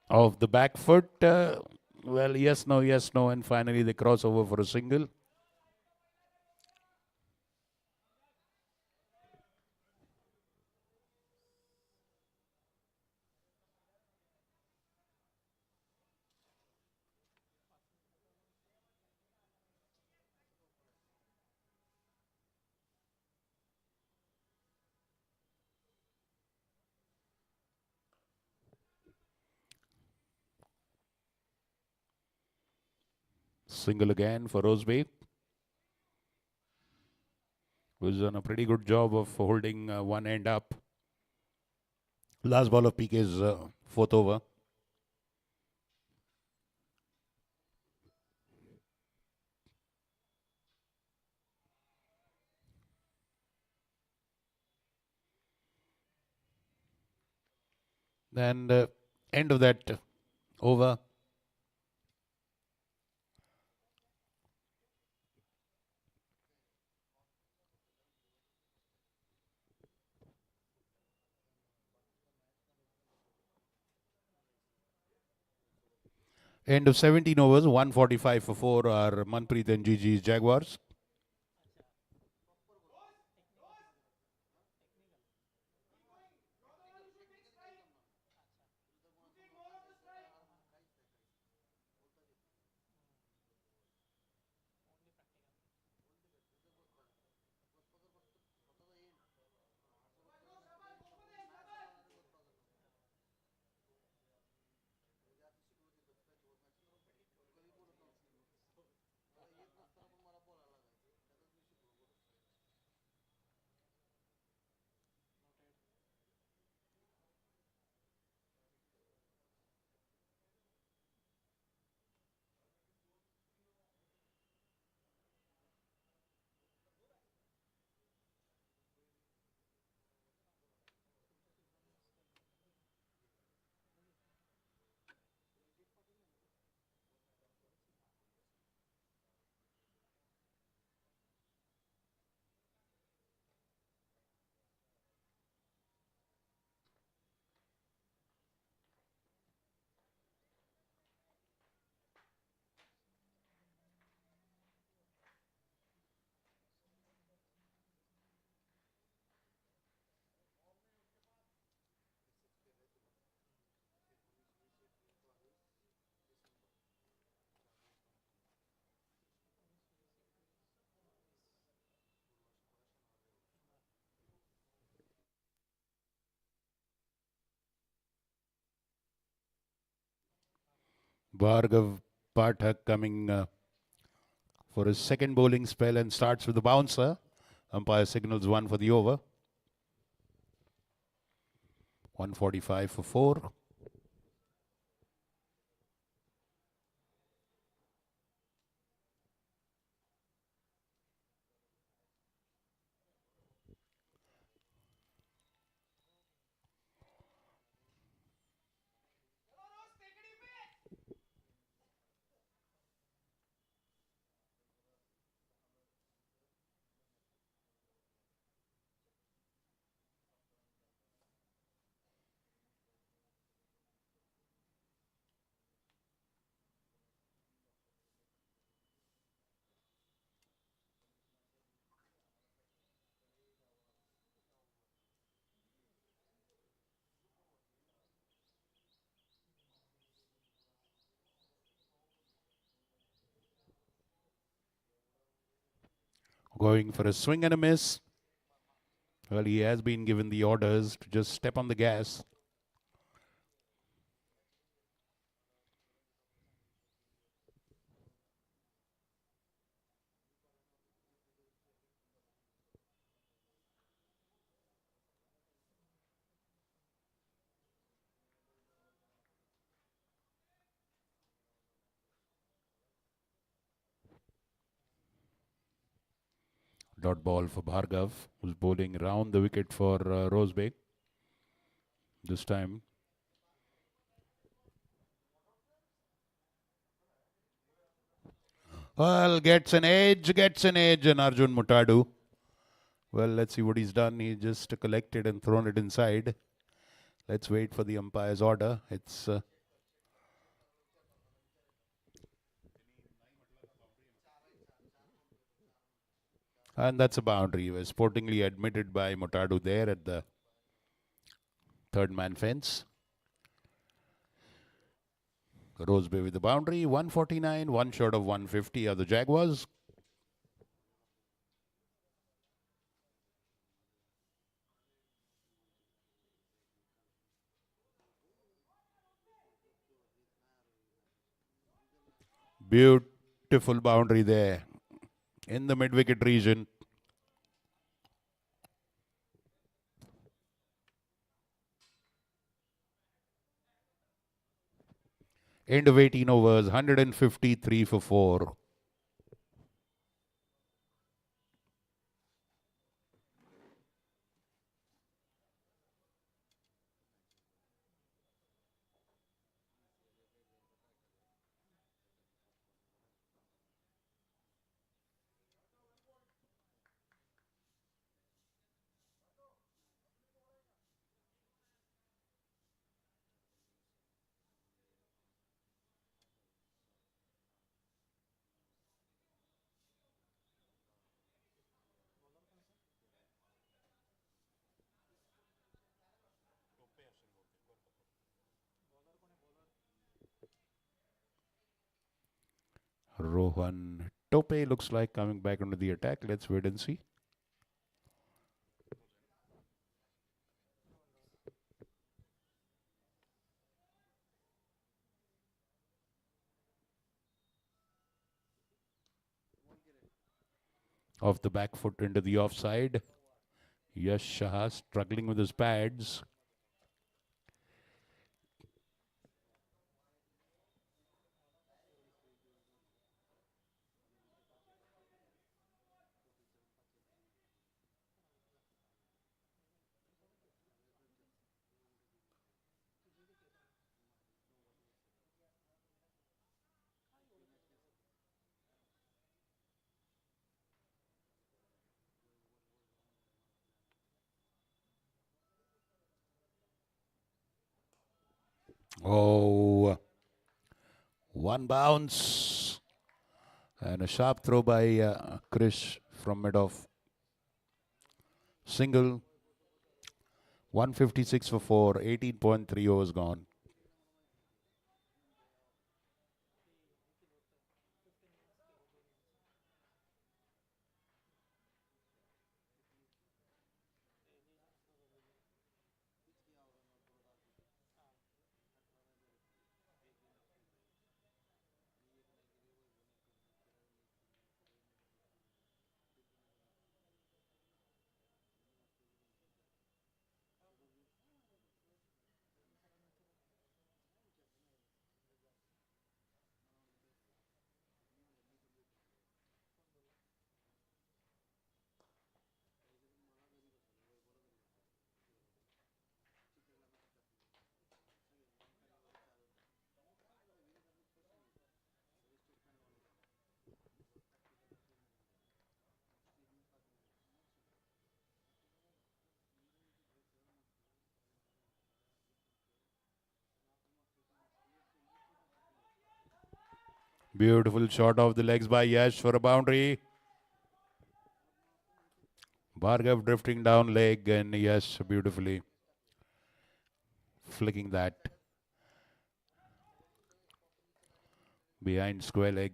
Of the back foot, well, yes, no, and finally they cross over for a single. Single again for Roseby, who's done a pretty good job of holding one end up. Last ball of PK's fourth over. And end of that over. End of 17 overs, 145 for 4 are Manpreet and Gigi's Jaguars. Bhargav Pathak coming for his second bowling spell and starts with the bouncer. Umpire signals one for the over. 145 for 4. Going for a swing and a miss. Well, he has been given the orders to just step on the gas. Dot ball for Bhargav, who's bowling round the wicket for Rosebay this time. Well, gets an edge, and Arjun Mutadu. Well, let's see what he's done. He just collected and thrown it inside. Let's wait for the umpire's order. It's and that's a boundary. He was sportingly admitted by Mutadu there at the third man fence. Rosebay with the boundary, 149, one short of 150 are the Jaguars. Beautiful boundary there in the mid-wicket region. End of 18 overs, 153 for 4. Rohan Tope looks like coming back into the attack. Let's wait and see. Off the back foot into the offside. Yash Shah struggling with his pads. Oh, one bounce. And a sharp throw by Krish from mid-off. Single. 156 for 4. 18.3 overs gone. Beautiful shot off the legs by Yash for a boundary. Bhargav drifting down leg and Yash beautifully flicking that behind square leg.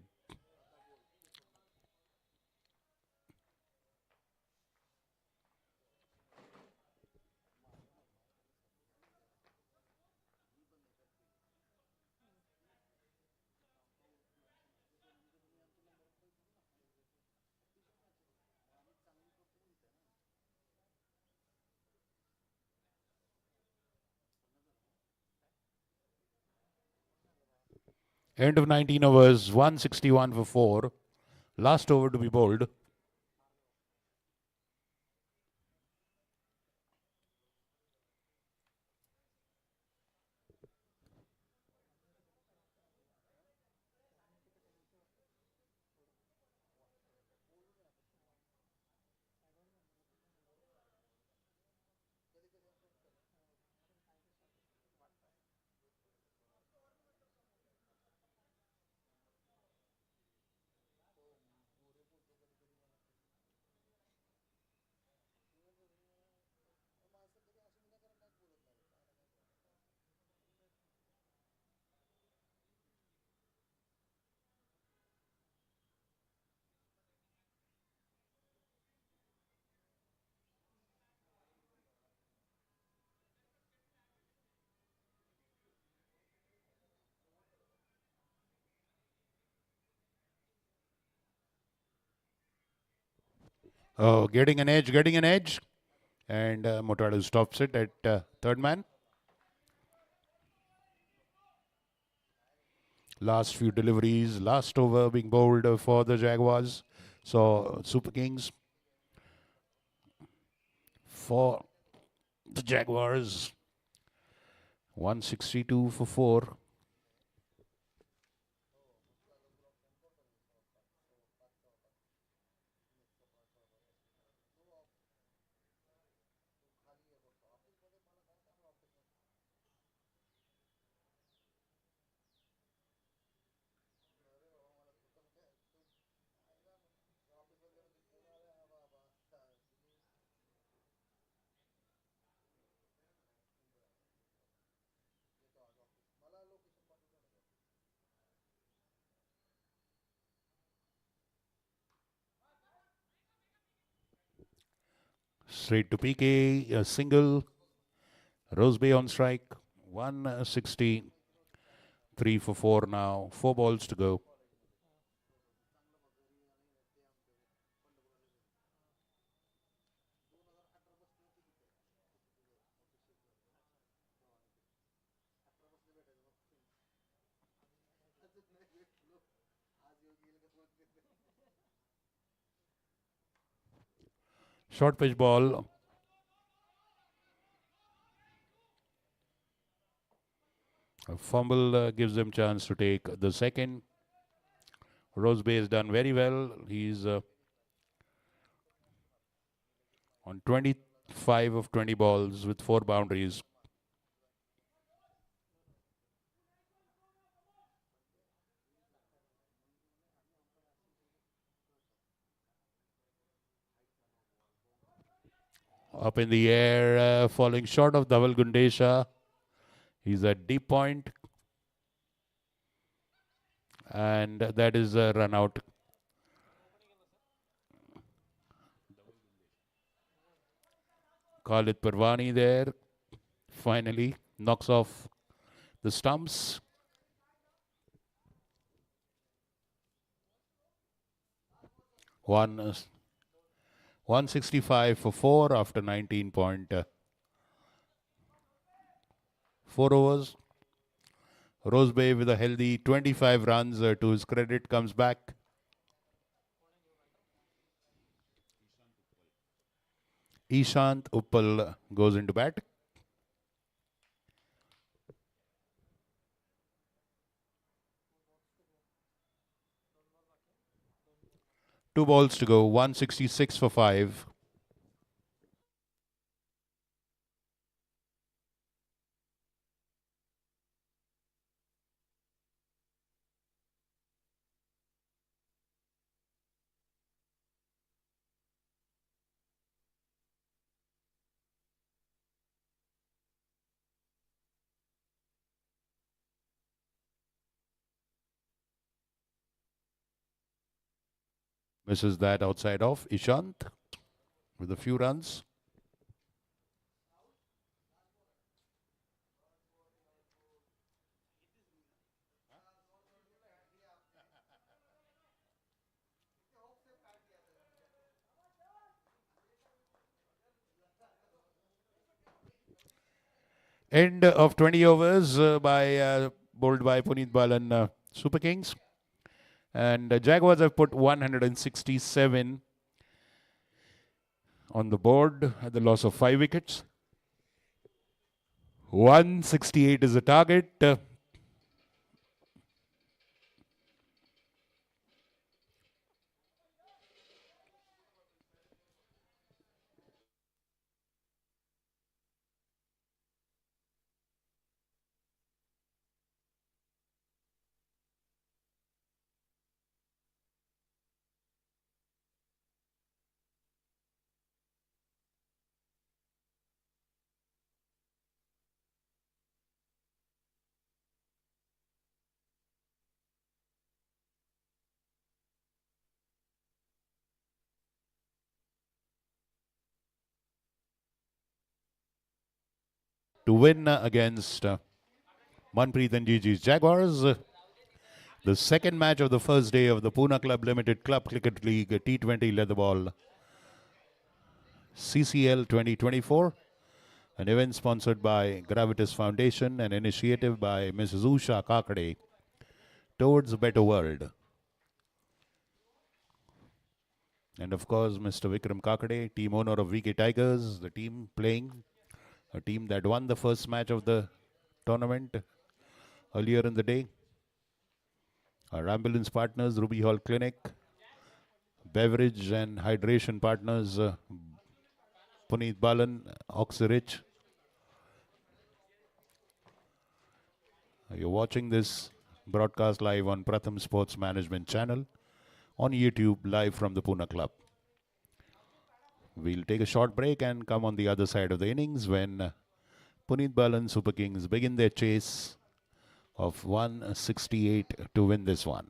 End of 19 overs, 161 for 4. Last over to be bowled. Oh, getting an edge, getting an edge. And Motado stops it at third man. Last few deliveries, last over being bowled for the Jaguars. So Super Kings for the Jaguars. 162 for 4. Straight to PK, a single. Rose Bay on strike. 163 for 4 now. 4 balls to go. Short pitch ball. A fumble gives them chance to take the second. Rose Bay has done very well. He's on 25 of 20 balls with 4 boundaries. Up in the air, falling short of Dhaval Gundesha. He's at deep point. And that is a run out. Khalid Parvani there. Finally knocks off the stumps. One 165 for 4 after 19.4 overs. Rose Bay with a healthy 25 runs to his credit comes back. Ishant Uppal goes into bat. Two balls to go, 166 for 5. Misses that outside off. Ishant with a few runs. End of 20 overs bowled by Punit Balan. Super Kings. And the Jaguars have put 167 on the board at the loss of 5 wickets. 168 is the target. To win against Manpreet and Gigi's Jaguars. The second match of the first day of the Pune Club Limited Club Cricket League T20 Leatherball CCL 2024. An event sponsored by Gravitas Foundation, an initiative by Mrs. Usha Kakade towards a better world. And of course, Mr. Vikram Kakade, team owner of VK Tigers, the team playing, a team that won the first match of the tournament earlier in the day. Our ambulance partners, Ruby Hall Clinic, beverage and hydration partners, Punit Balan, Oxyrich. You're watching this broadcast live on Pratham Sports Management channel on YouTube, live from the Pune Club. We'll take a short break and come on the other side of the innings when Punit Balan Super Kings begin their chase of 168 to win this one.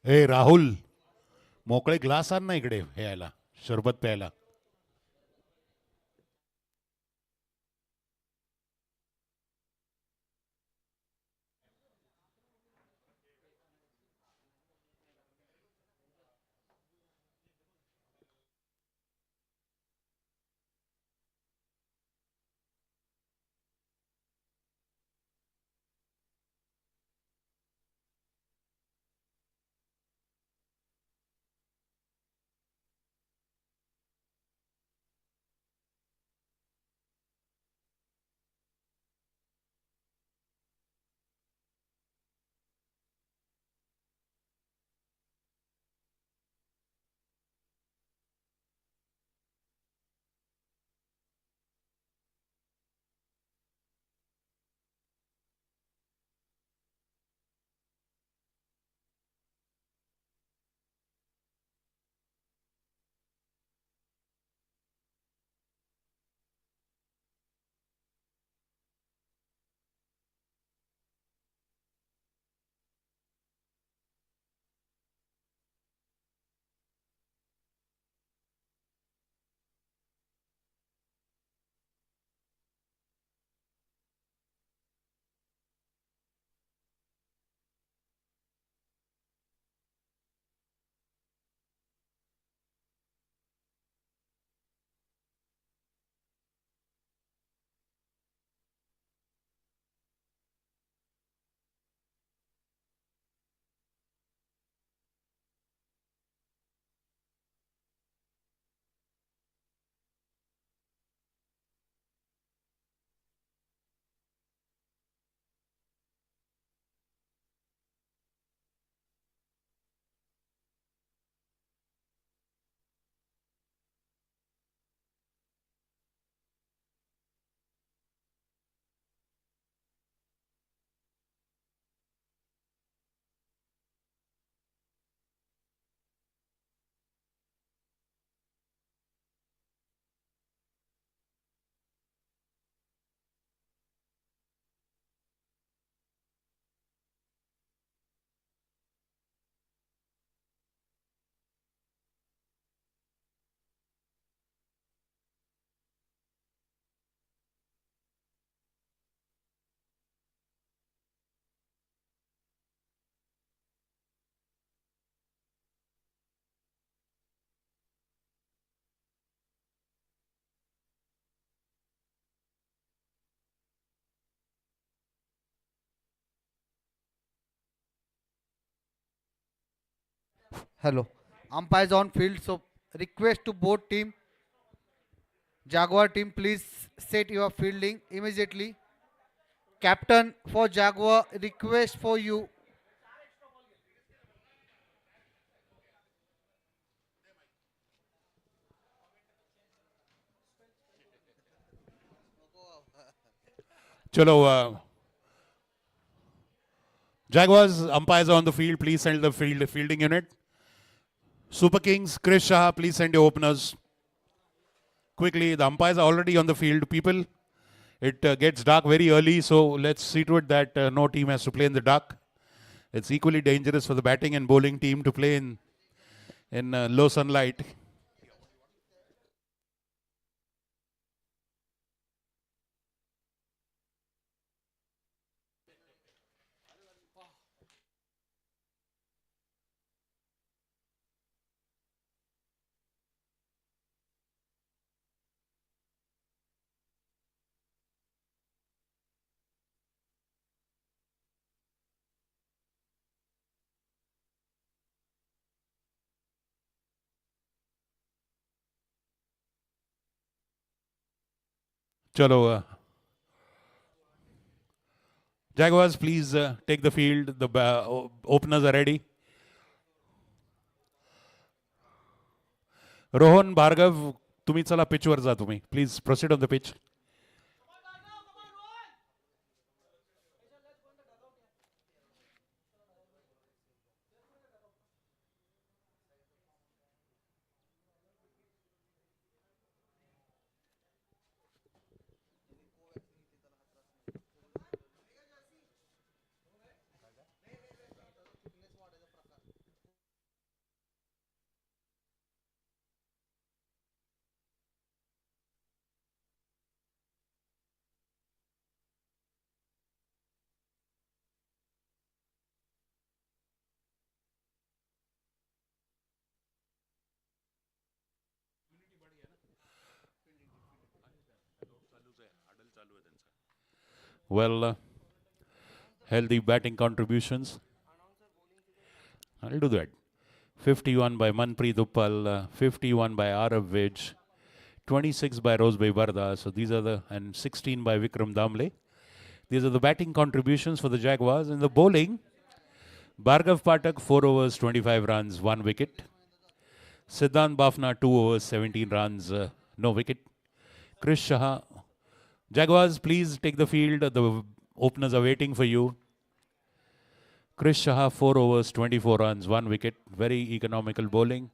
ए राहुल, मोकळे glass आण ना इकडे हे यायला शरबत प्यायला. Hello. Umpires on field. So request to both team. Jaguar team, please set your fielding immediately. Captain for Jaguar, request for you. चलो Jaguars umpires are on the field. Please send the fielding unit. Super Kings, Chris Shah, please send your openers. Quickly, the umpires are already on the field. People, it gets dark very early, so let's see to it that no team has to play in the dark. It's equally dangerous for the batting and bowling team to play in low sunlight. Chalo, Jaguars, please take the field. The openers are ready. Rohan, Bhargav, तुम्ही चला पिचवर जा तुम्ही. Please proceed on the pitch. Well, healthy batting contributions. I'll do that. 51 by Manpreet Uppal, 51 by Arav Vij, 26 by Rosebay Barda. So these are and 16 by Vikram Damle. These are the batting contributions for the Jaguars. In the bowling, Bhargav Pathak, 4 overs, 25 runs, 1 wicket. Siddhant Bafna, 2 overs, 17 runs, no wicket. Chris Shah. Jaguars, please take the field. The openers are waiting for you. Chris Shah, 4 overs, 24 runs, 1 wicket. Very economical bowling.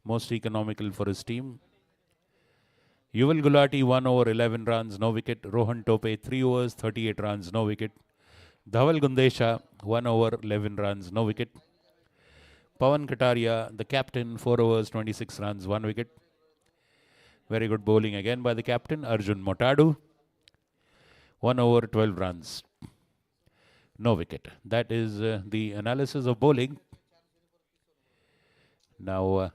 Most economical for his team. Yuval Gulati, 1 over, 11 runs, no wicket. Rohan Tope, 3 overs, 38 runs, no wicket. Dhaval Gundesha, 1 over, 11 runs, no wicket. Pawan Kataria, the captain, 4 overs, 26 runs, 1 wicket. Very good bowling again by the captain. Arjun Motadu, 1 over, 12 runs, no wicket. That is the analysis of bowling. Now,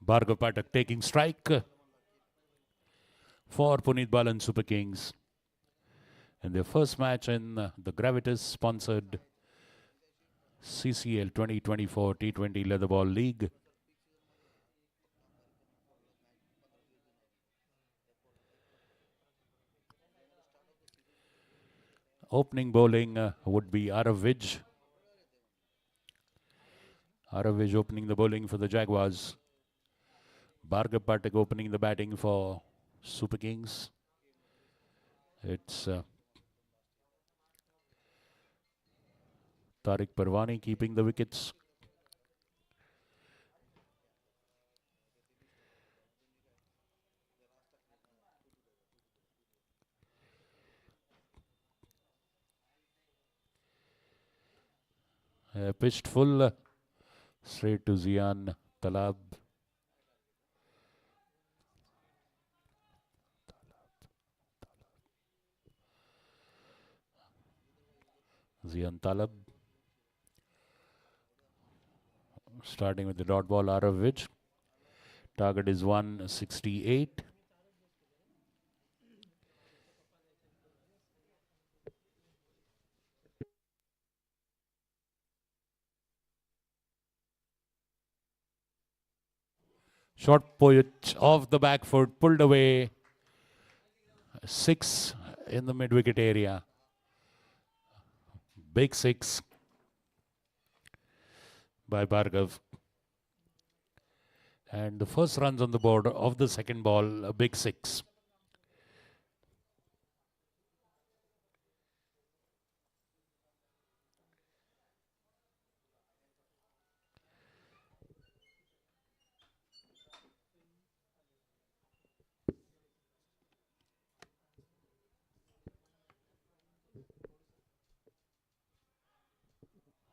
Bhargav Pathak taking strike for Punit Balan Super Kings in their first match in the Gravitas sponsored CCL 2024 T20 Leatherball League. Opening bowling would be Arav Vij. Arav Vij opening the bowling for the Jaguars. Bhargav Pathak opening the batting for Super Kings. It's Tariq Parwani keeping the wickets. Pitched full straight to Zian Talab. Zian Talab. Starting with the dot ball, Arav Vij. Target is 168. Short pitch off the back foot, pulled away. 6 in the mid wicket area. Big 6 by Bhargav. And the first runs on the board of the second ball, a big 6.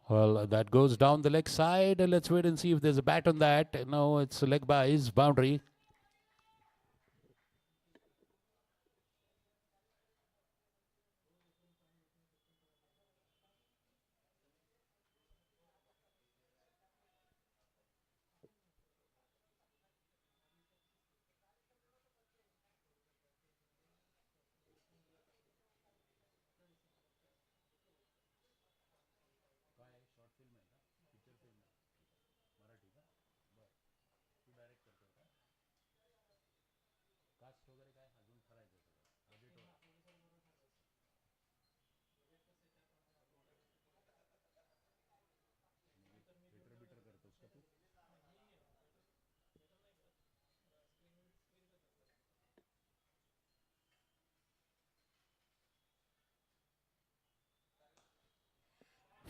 Well, that goes down the leg side. Let's wait and see if there's a bat on that. No, it's a leg by his boundary.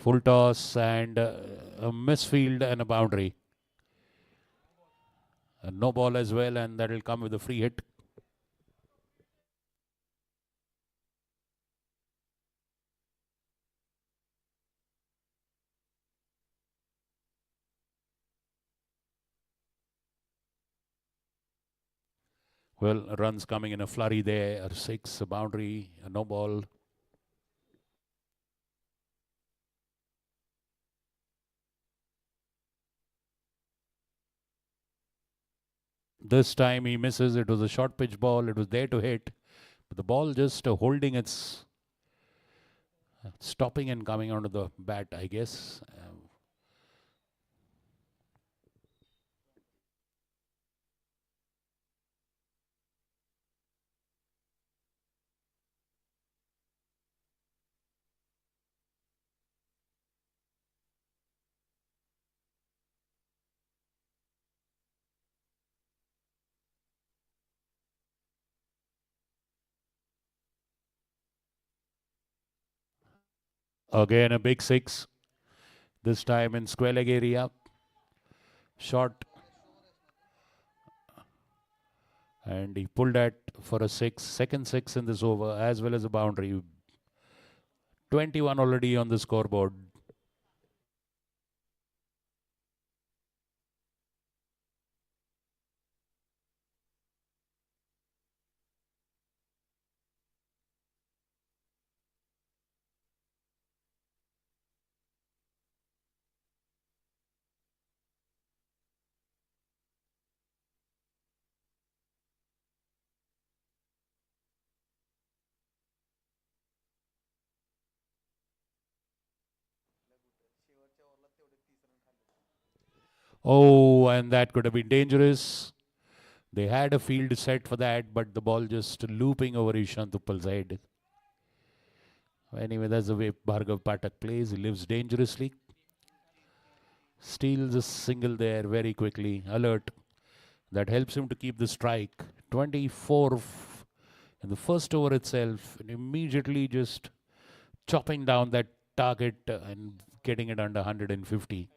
Full toss and a misfield and a boundary. No ball as well, and that will come with a free hit. Well, runs coming in a flurry there. A 6, a boundary, a no ball. This time he misses. It was a short pitch ball. It was there to hit. But the ball just holding its stopping and coming onto the bat, I guess. Again, a big 6. This time in square leg area. Short. And he pulled that for a 6. Second 6 in this over, as well as a boundary. 21 already on the scoreboard. Oh, and that could have been dangerous. They had a field set for that, but the ball just looping over Ishan Tuppal's head. Anyway, that's the way Bhargav Patak plays. He lives dangerously. Steals a single there very quickly. Alert. That helps him to keep the strike. 24 in the first over itself. And immediately just chopping down that target and getting it under 150.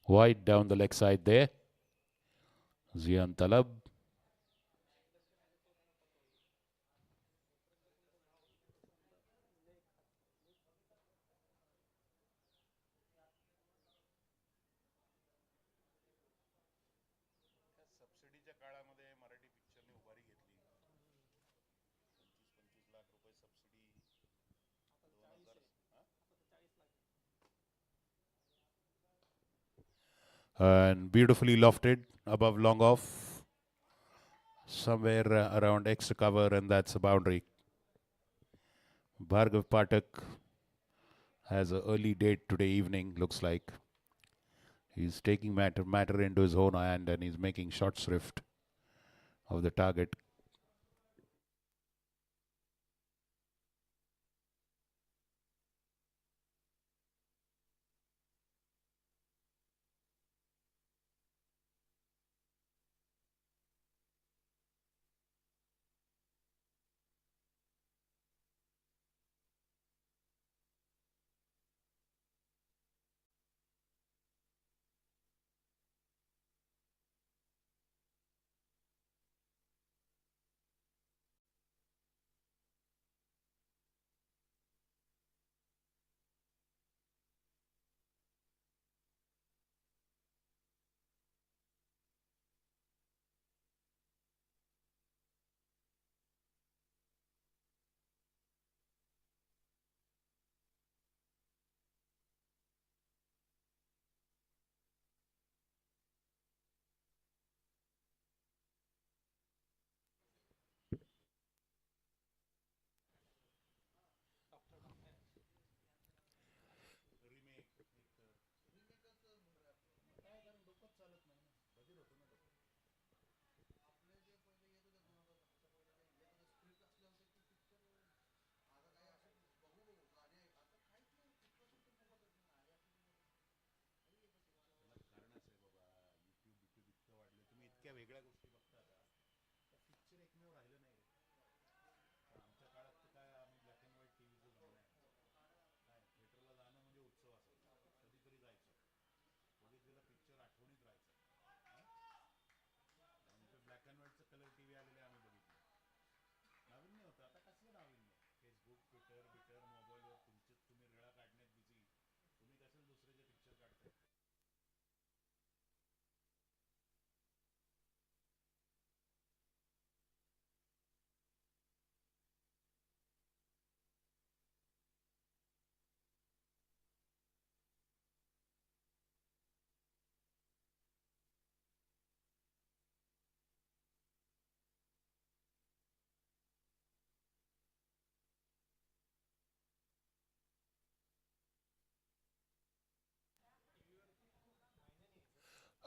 Wide down the leg side there. Zian Talab. And beautifully lofted above long off. Somewhere around extra cover, and that's a boundary. Bhargav Pathak has an early date today evening, looks like. He's taking matter into his own hand, and he's making short shrift of the target.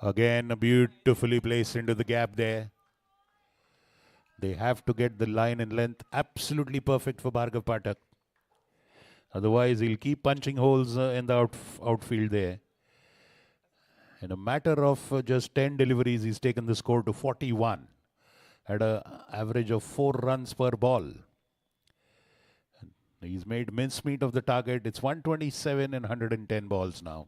Again, beautifully placed into the gap there. They have to get the line and length absolutely perfect for Bhargav Pathak. Otherwise, he'll keep punching holes in the outfield there. In a matter of just 10 deliveries, he's taken the score to 41 at an average of 4 runs per ball. He's made mincemeat of the target. It's 127 and 110 balls now.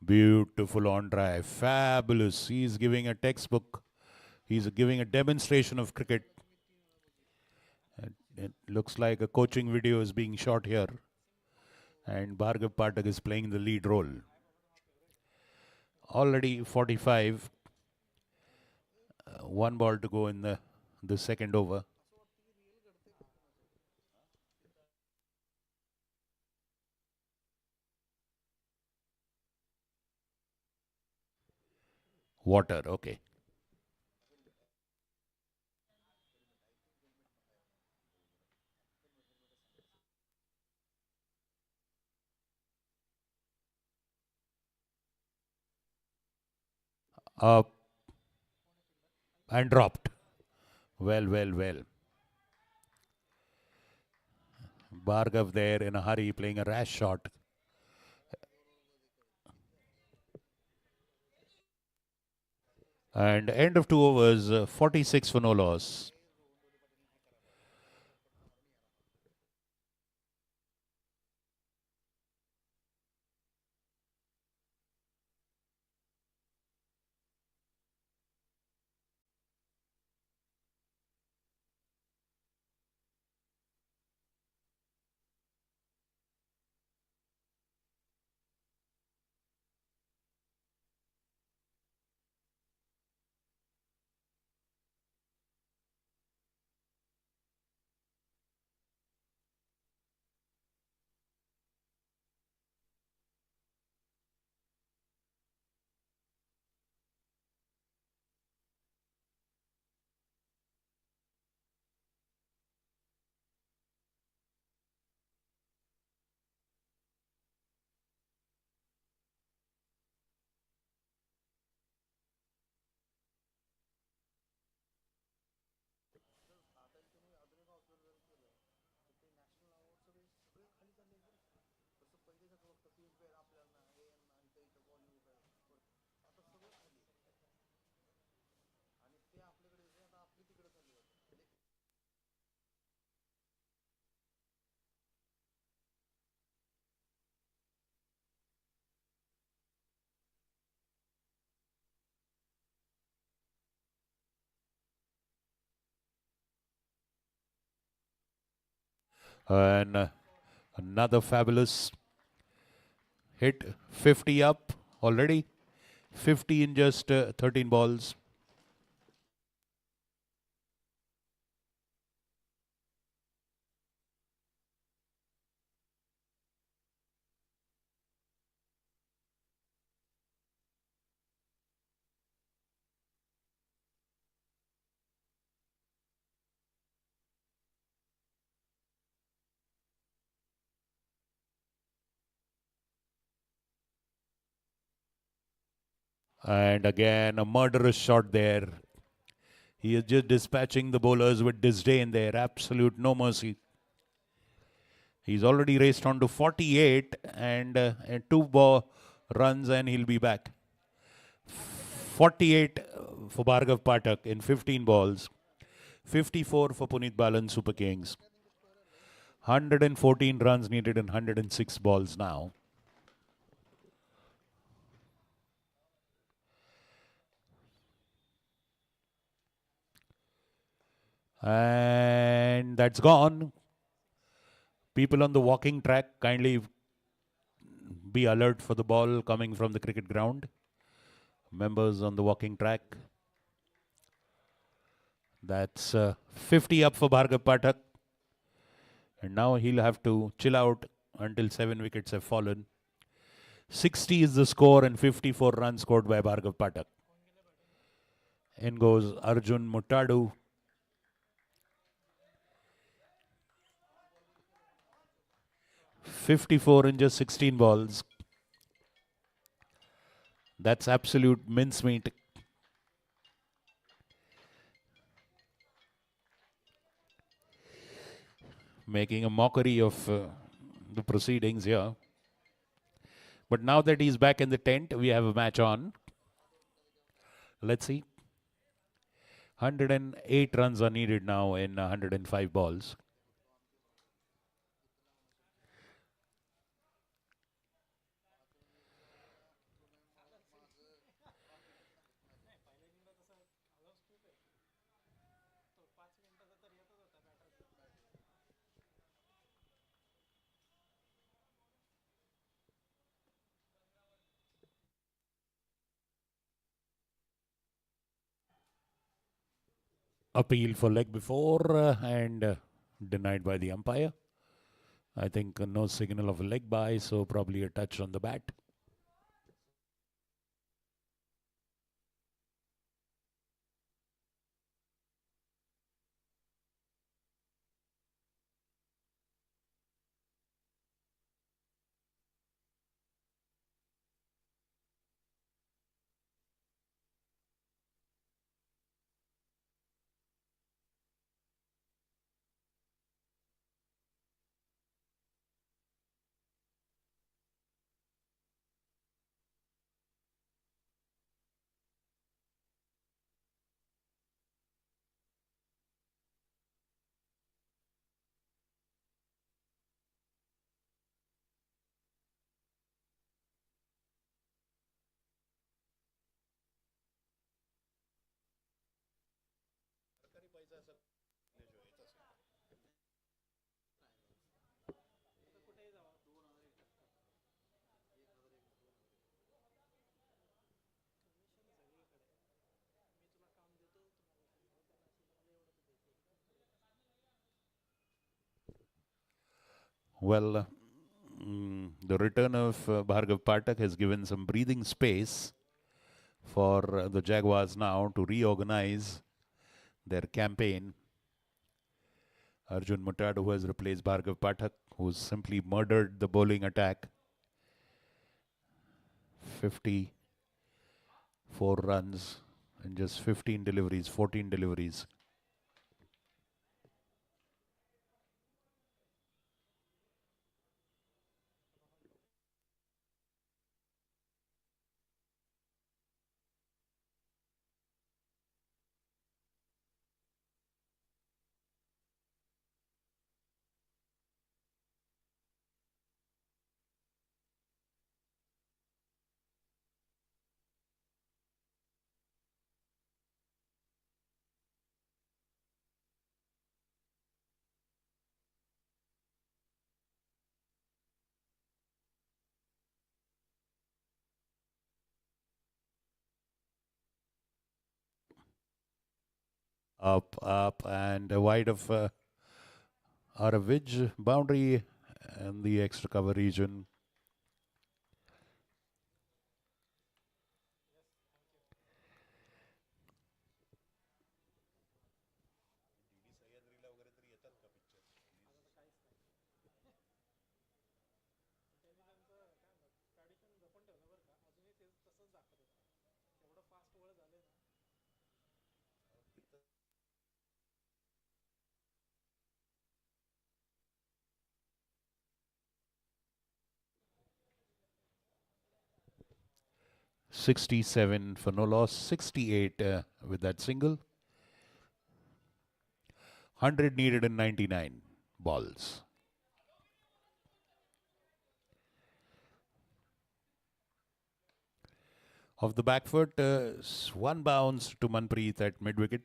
Beautiful on drive. Fabulous. He's giving a textbook. He's giving a demonstration of cricket. It looks like a coaching video is being shot here. And Bhargav Pathak is playing the lead role. Already 45. One ball to go in the second over. Water, okay. Up and dropped. Well, well, well. Bhargav there in a hurry playing a rash shot. And end of 2 overs, 46 for no loss. And another fabulous hit. 50 up already. 50 in just 13 balls. And again, a murderous shot there. He is just dispatching the bowlers with disdain there. Absolute no mercy. He's already raced on to 48 and runs and he'll be back. 48 for Bhargav Pathak in 15 balls. 54 for Punit Balan Super Kings. 114 runs needed in 106 balls now. And that's gone. People on the walking track, kindly be alert for the ball coming from the cricket ground. Members on the walking track. That's 50 up for Bhargav Pathak. And now he'll have to chill out until 7 wickets have fallen. 60 is the score and 54 runs scored by Bhargav Pathak. In goes Arjun Muttadu. 54 in just 16 balls. That's absolute mincemeat. Making a mockery of the proceedings here. But now that he's back in the tent, we have a match on. Let's see. 108 runs are needed now in 105 balls. Appeal for leg before and denied by the umpire. I think no signal of a leg by, so probably a touch on the bat. Well, the return of Bhargav Pathak has given some breathing space for the Jaguars now to reorganize their campaign. Arjun Mutad, who has replaced Bhargav Pathak, who's simply murdered the bowling attack. 54 runs and just 15 deliveries, 14 deliveries. Up, and wide of our Vij boundary and the extra cover region. .67 for no loss, 68 with that single. 100 needed in 99 balls. Off the back foot, one bounce to Manpreet at mid wicket.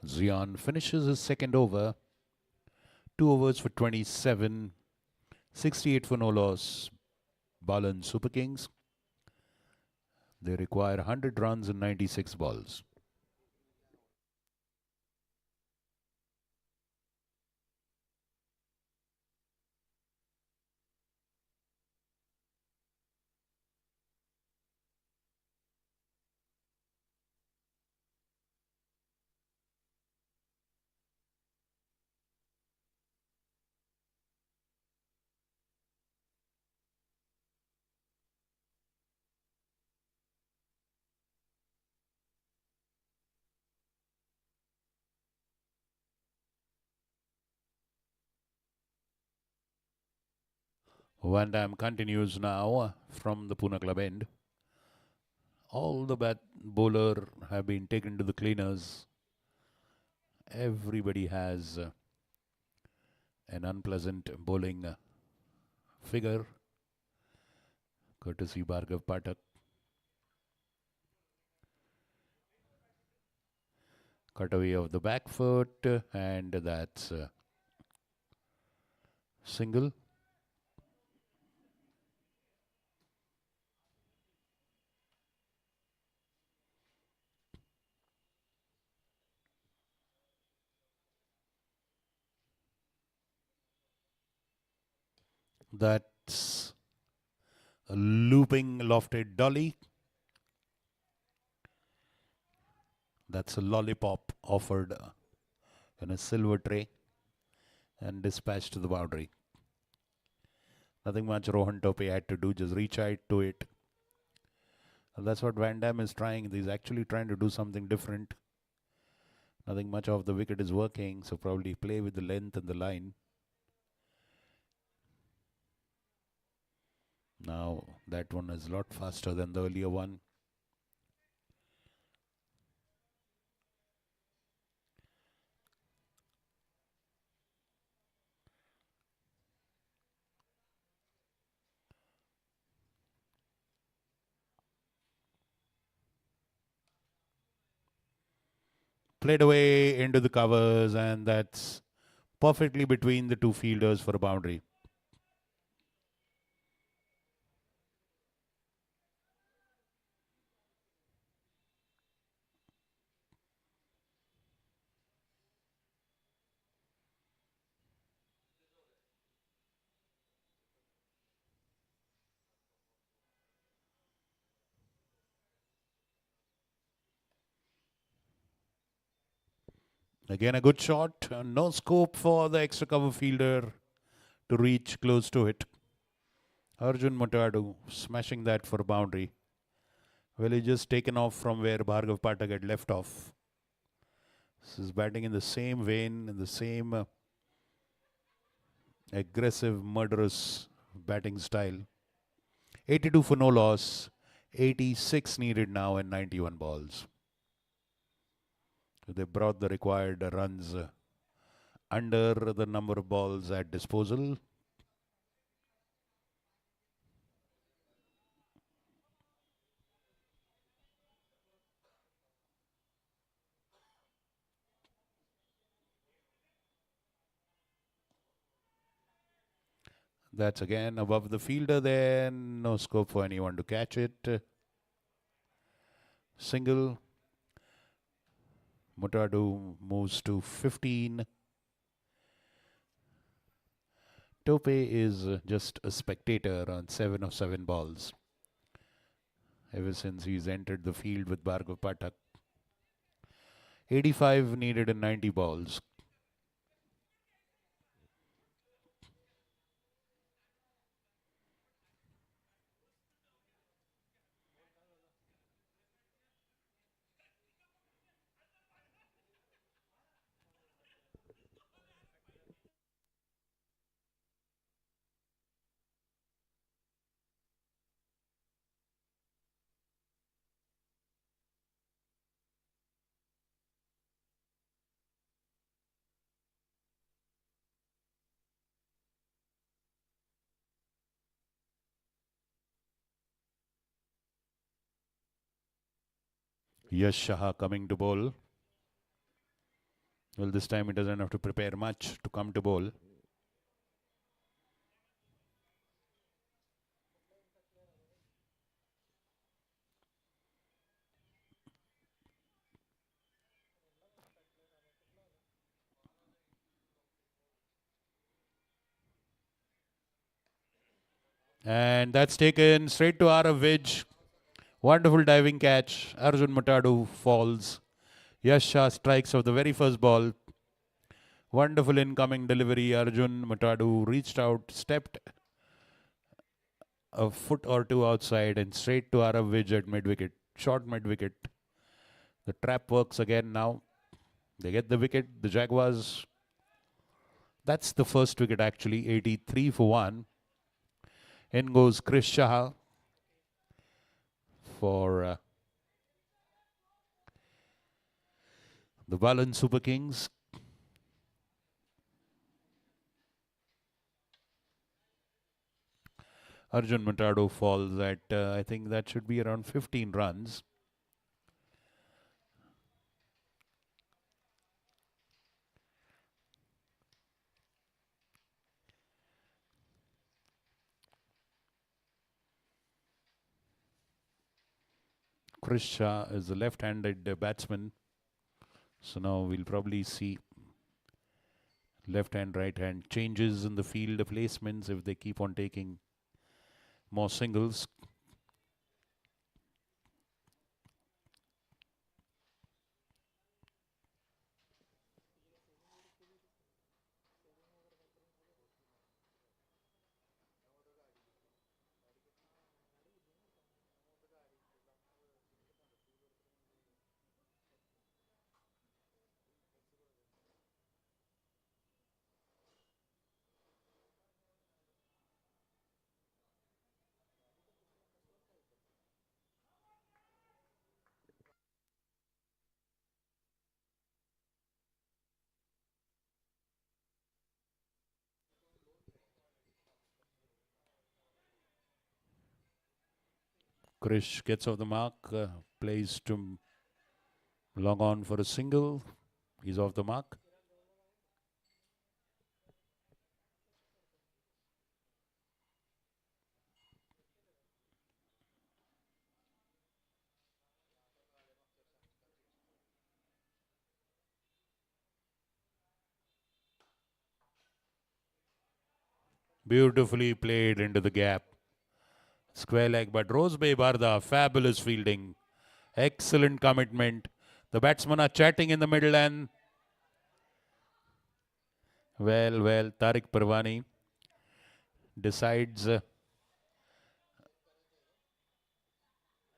Zion finishes his second over. 2 overs for 27. 68 for no loss. Balan Super Kings. They require 100 runs in 96 balls. Van Dam continues now from the Pune club end. All the bat bowler have been taken to the cleaners. Everybody has an unpleasant bowling figure, courtesy Bhargav Pathak. Cutaway of the back foot, and that's single. That's a looping lofted dolly. That's a lollipop offered in a silver tray and dispatched to the boundary. Nothing much Rohan Tope had to do, just reach out to it. And that's what Van Dam is trying. He's actually trying to do something different. Nothing much of the wicket is working, so probably play with the length and the line. Now that one is a lot faster than the earlier one. Played away into the covers, and that's perfectly between the two fielders for a boundary. Again, a good shot. No scope for the extra cover fielder to reach close to it. Arjun Mutadu smashing that for a boundary. Well, he just taken off from where Bhargav Pathak had left off. This is batting in the same vein, in the same aggressive, murderous batting style. 82 for no loss. 86 needed now in 91 balls. So they brought the required runs under the number of balls at disposal. That's again above the fielder there. No scope for anyone to catch it. Single. Mutadu moves to 15. Tope is just a spectator on 7 of 7 balls. Ever since he's entered the field with Bhargav Pathak. 85 needed in 90 balls. Yash Shah coming to bowl. Well, this time he doesn't have to prepare much to come to bowl. And that's taken straight to Arav Vidge. Wonderful diving catch. Arjun Mutadu falls. Yash Shah strikes of the very first ball. Wonderful incoming delivery. Arjun Mutadu reached out, stepped a foot or two outside and straight to Arav Vidge at mid-wicket. Short mid-wicket. The trap works again now. They get the wicket. The Jaguars. That's the first wicket actually. 83 for 1. In goes Chris Shah for the Balan Super Kings. Arjun Mutadu falls at, I think that should be around 15 runs. Chris Shah is a left-handed batsman. So now we'll probably see left hand, right hand changes in the field placements if they keep on taking more singles. Krish gets off the mark, plays to long on for a single. He's off the mark. Beautifully played into the gap. Square leg, but Rosebay Barda, fabulous fielding. Excellent commitment. The batsmen are chatting in the middle and well, Tariq Parwani decides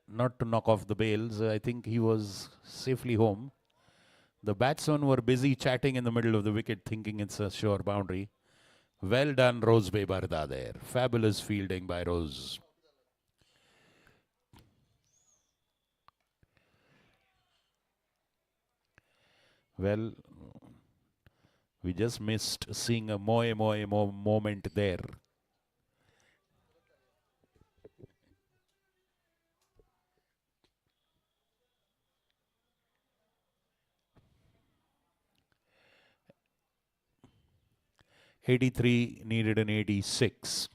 not to knock off the bails. I think he was safely home. The batsmen were busy chatting in the middle of the wicket, thinking it's a sure boundary. Well done, Rosebay Barda there. Fabulous fielding by Rose. Well, we just missed seeing a moe moment there. '83 needed an 86.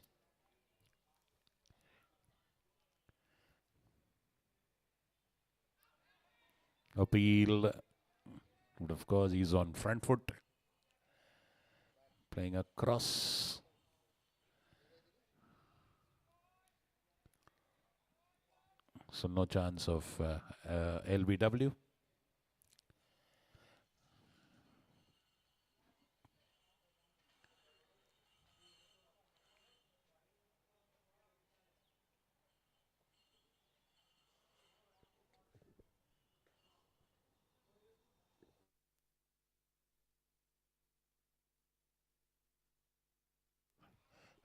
Appeal, but of course he's on front foot, playing across. So no chance of LBW.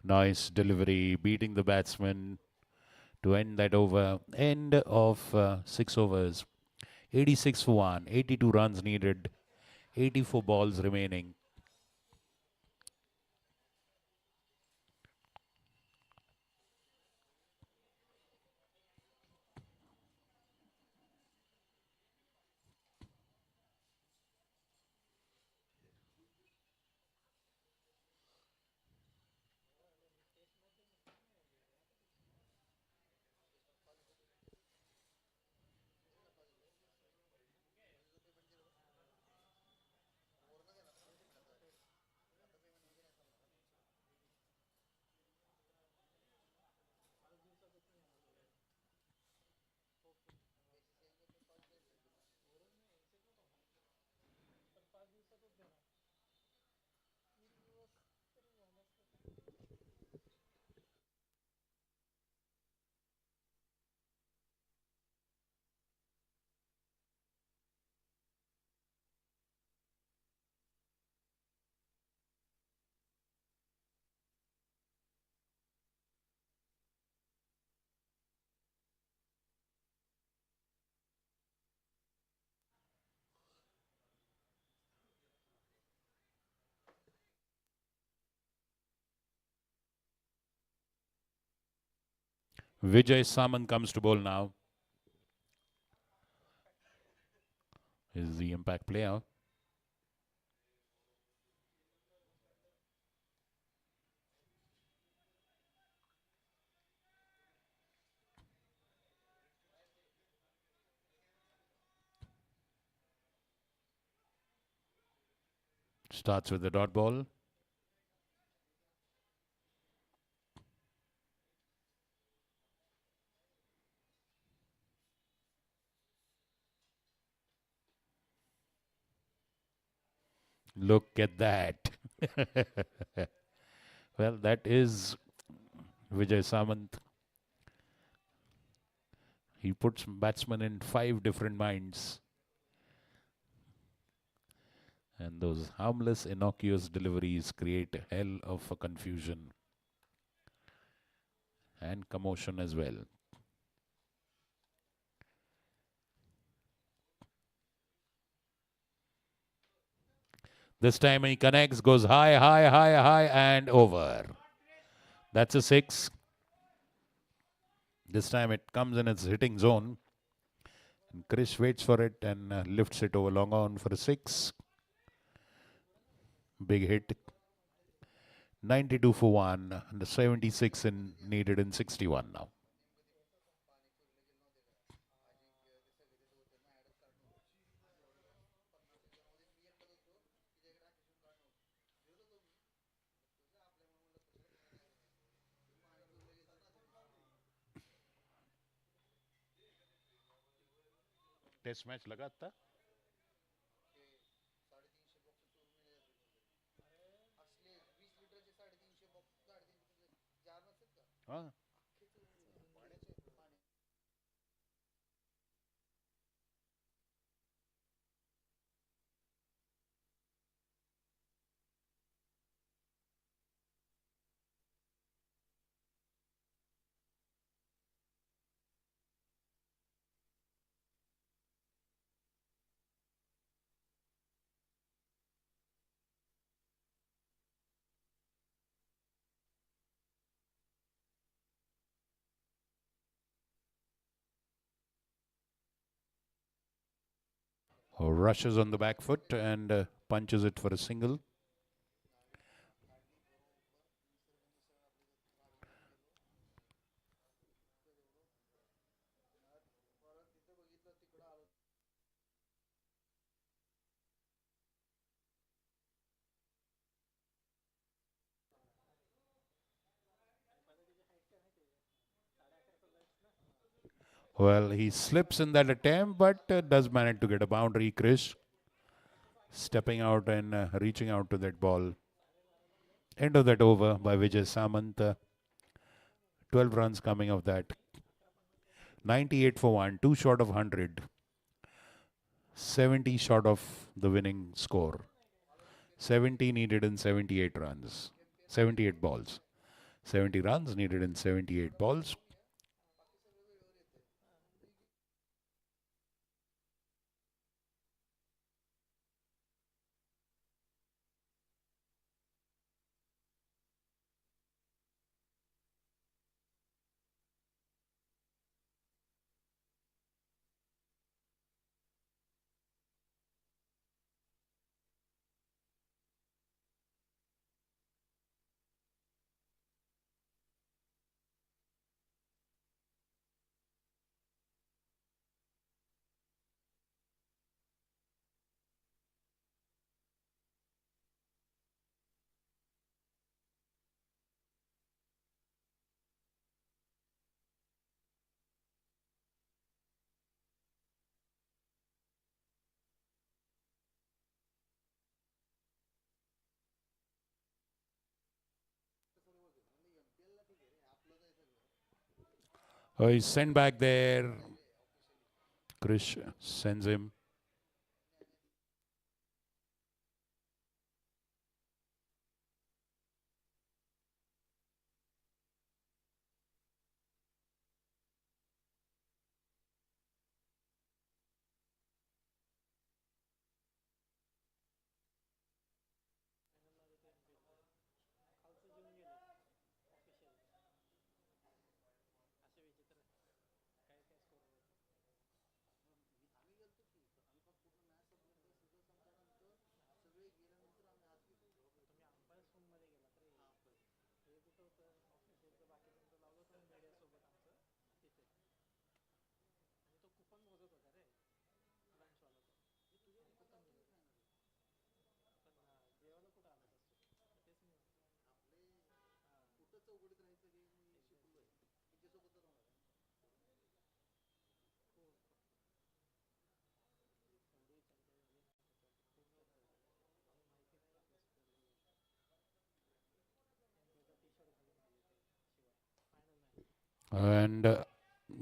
Nice delivery, beating the batsman to end that over. End of 6 overs. 86 for 1, 82 runs needed, 84 balls remaining. Vijay Samant comes to bowl now. Is the impact player. Starts with the dot ball. Look at that. Well, that is Vijay Samant. He puts batsmen in 5 different minds. And those harmless, innocuous deliveries create a hell of a confusion and commotion as well. This time he connects, goes high, and over. That's a 6. This time it comes in its hitting zone. And Krish waits for it and lifts it over long on for a 6. Big hit. 92 for 1. And the 76 in needed in 61 now. Test match लगा था हाँ rushes on the back foot and punches it for a single. Well, he slips in that attempt, but does manage to get a boundary. Krish stepping out and reaching out to that ball. End of that over by Vijay Samant. 12 runs coming of that. 98 for 1, 2 short of 100. 70 short of the winning score. 70 needed in 78 runs. 78 balls. 70 runs needed in 78 balls. He's sent back there. Krish sends him. And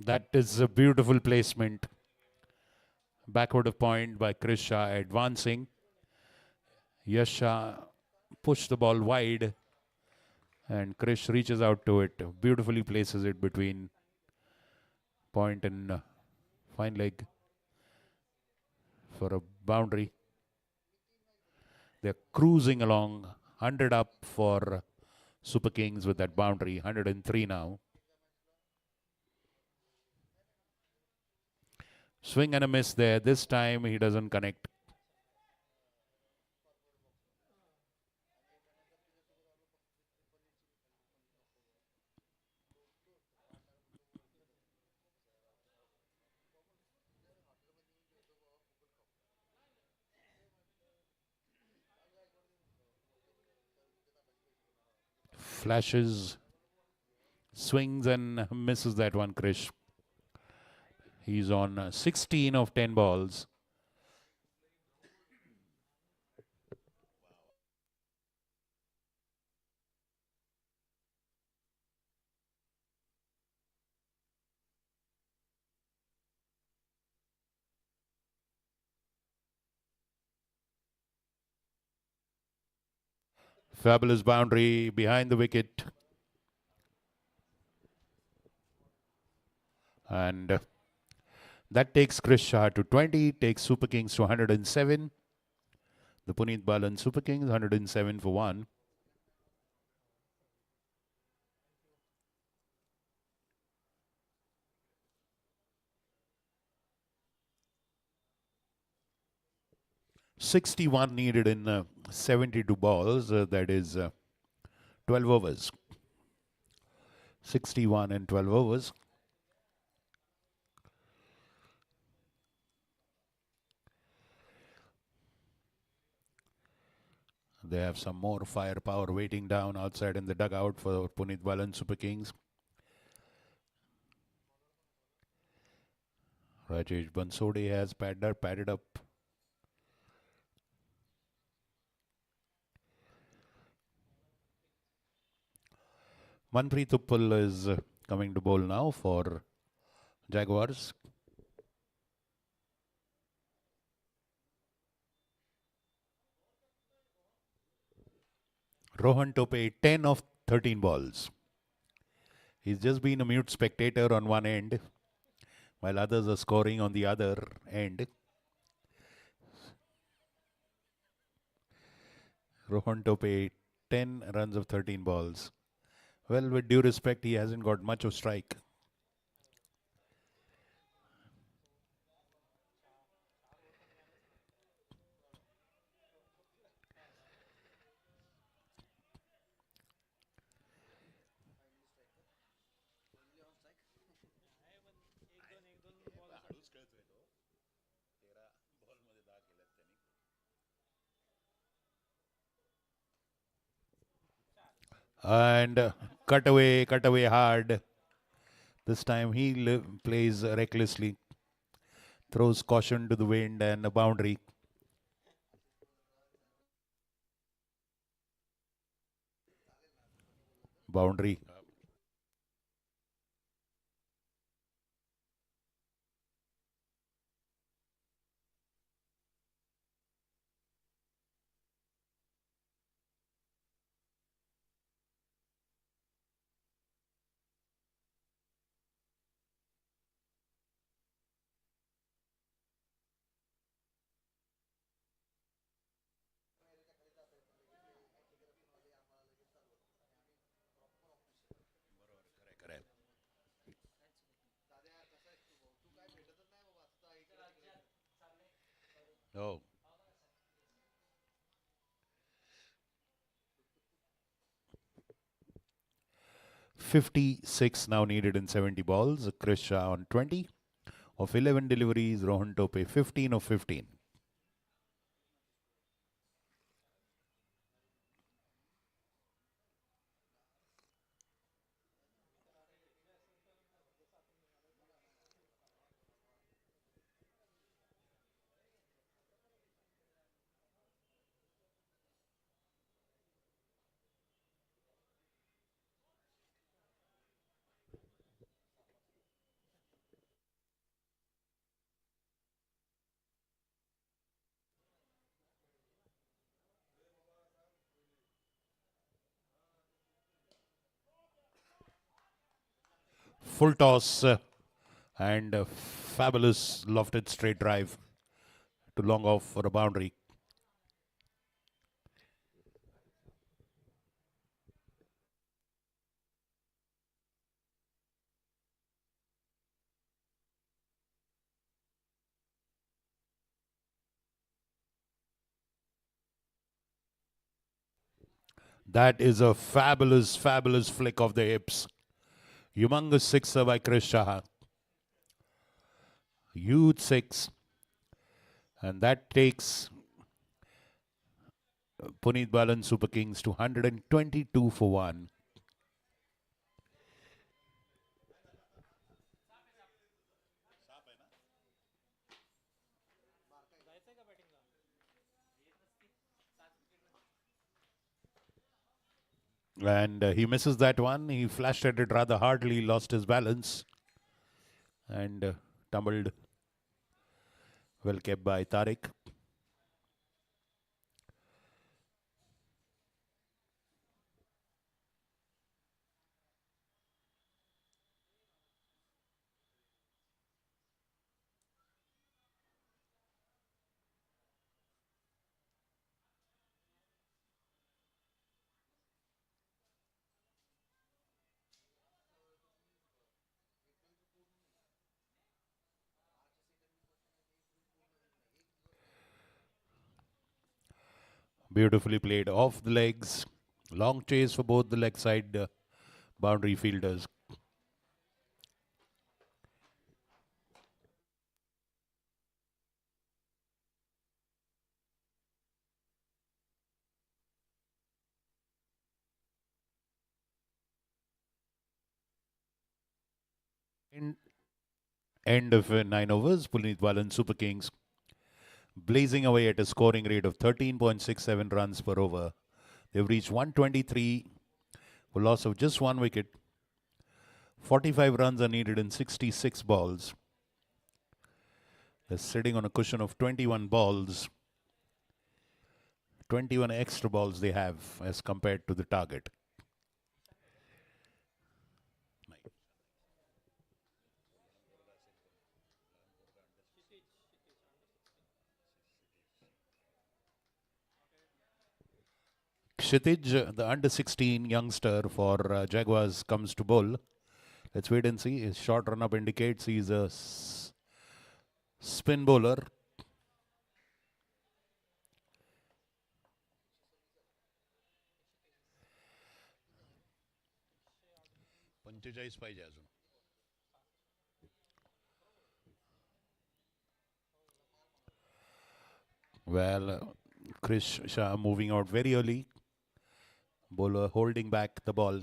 that is a beautiful placement. Backward of point by Krish Shah advancing. Yash Shah pushed the ball wide. And Krish reaches out to it. Beautifully places it between point and fine leg for a boundary. They're cruising along. 100 up for Super Kings with that boundary. 103 now. Swing and a miss there. This time he doesn't connect. Flashes, swings and misses that one, Krish. He's on 16 of 10 balls. Fabulous boundary behind the wicket. And that takes Krish Shah to 20, takes Super Kings to 107. The Punit Balan Super Kings 107 for 1. "61 needed in 72 balls. That is 12 overs. 61 in 12 overs. They have some more firepower waiting down outside in the dugout for Punit Balan Super Kings. Rajesh Bansode has padded up. Manpreet Uppal is coming to bowl now for Jaguars. Rohan Tope 10 of 13 balls. He's just been a mute spectator on one end while others are scoring on the other end. Rohan Tope 10 runs of 13 balls. Well, with due respect, he hasn't got much of strike. And cut away hard. This time he plays recklessly, throws caution to the wind and a boundary. Boundary. Correct. Oh. 56 now needed in 70 balls. Krish Shah on 20 of 11 deliveries. Rohan Tope 15 of 15. Full toss and a fabulous lofted straight drive to long off for a boundary. That is a fabulous, fabulous flick of the hips. Humongous sixer by Chris Shah. Huge six. And that takes Punit Balan Super Kings to 122 for 1. And he misses that one. He flashed at it rather hardly, lost his balance, and tumbled. Well kept by Tariq. Beautifully played off the legs. Long chase for both the leg side boundary fielders. In end of 9 overs, Punit Balan Super Kings blazing away at a scoring rate of 13.67 runs per over. They've reached 123 for loss of just one wicket. 45 runs are needed in 66 balls. They're sitting on a cushion of 21 balls. 21 extra balls they have as compared to the target. Kshitij, the under 16 youngster for Jaguars, comes to bowl. Let's wait and see. His short run up indicates he's a spin bowler. Well, Chris Shah moving out very early. Bowler holding back the ball.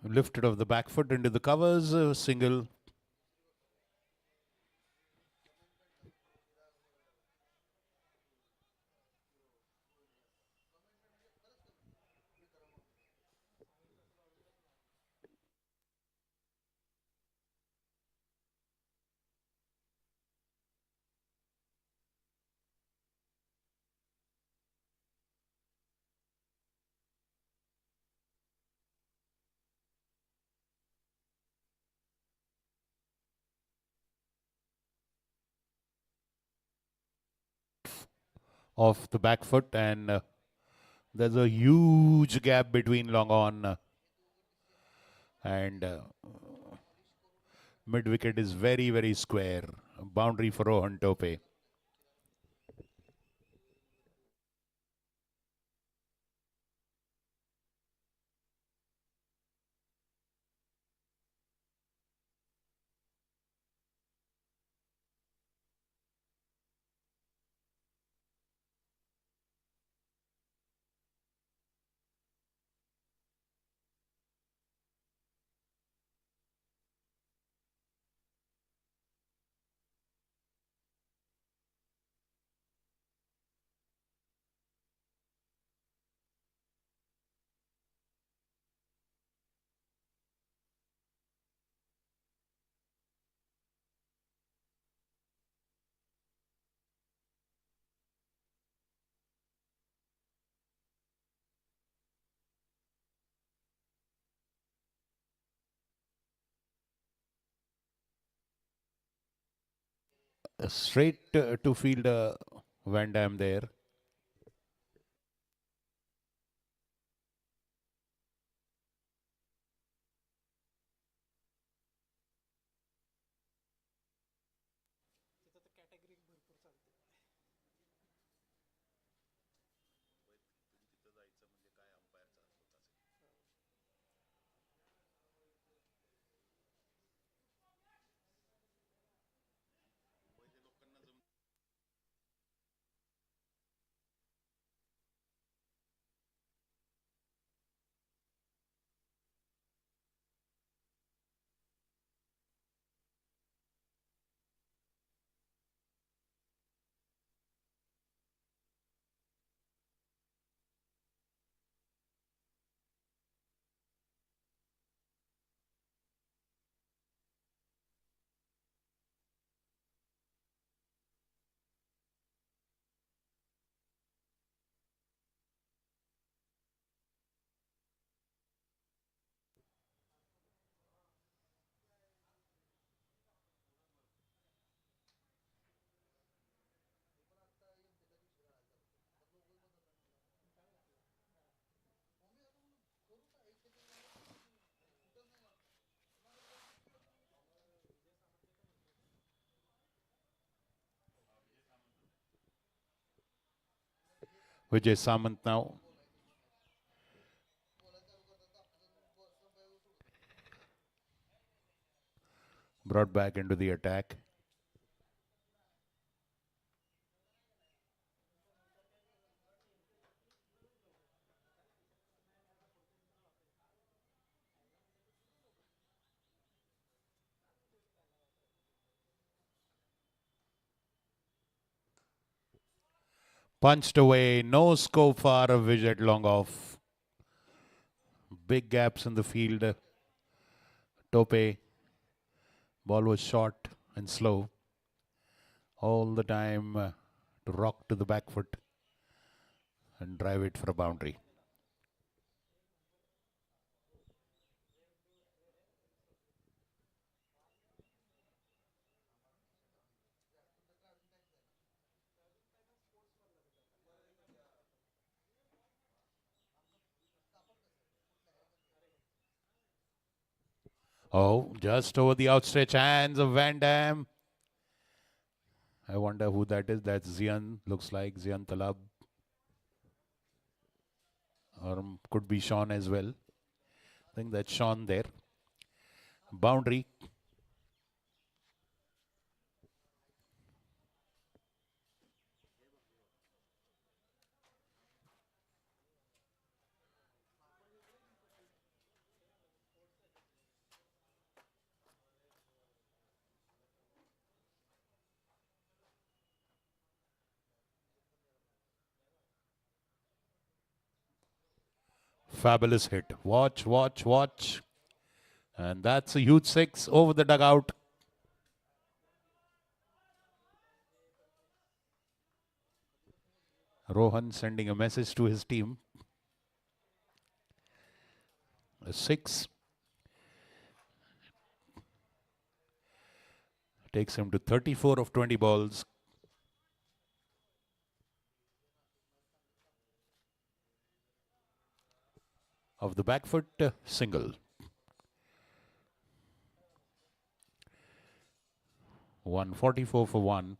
Lifted off the back foot into the covers. Single. Off the back foot, and there's a huge gap between long on and mid wicket is very, very square. Boundary for Rohan Tope. Straight to field Van Dam there. Vijay Samant now. Brought back into the attack. Punched away. No scope for a Vijay long off. Big gaps in the field. Tope. Ball was short and slow. All the time to rock to the back foot and drive it for a boundary. Oh, just over the outstretched hands of Van Dam. I wonder who that is. That's Zian. Looks like Zian Talab. Or could be Sean as well. I think that's Sean there. Boundary. Fabulous hit. Watch, watch, watch. And that's a huge six over the dugout. Rohan sending a message to his team. A six takes him to 34 of 20 balls. Of the back foot, single. 144 for one.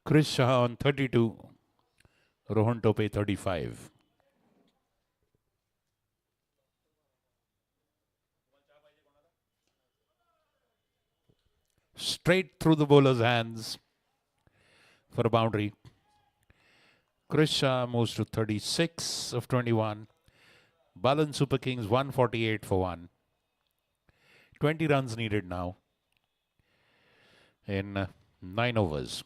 Chris Shah on 32. Rohan Tope 35. Straight through the bowler's hands for a boundary. Chris Shah moves to 36 of 21. Balan Super Kings 148 for 1. 20 runs needed now in 9 overs.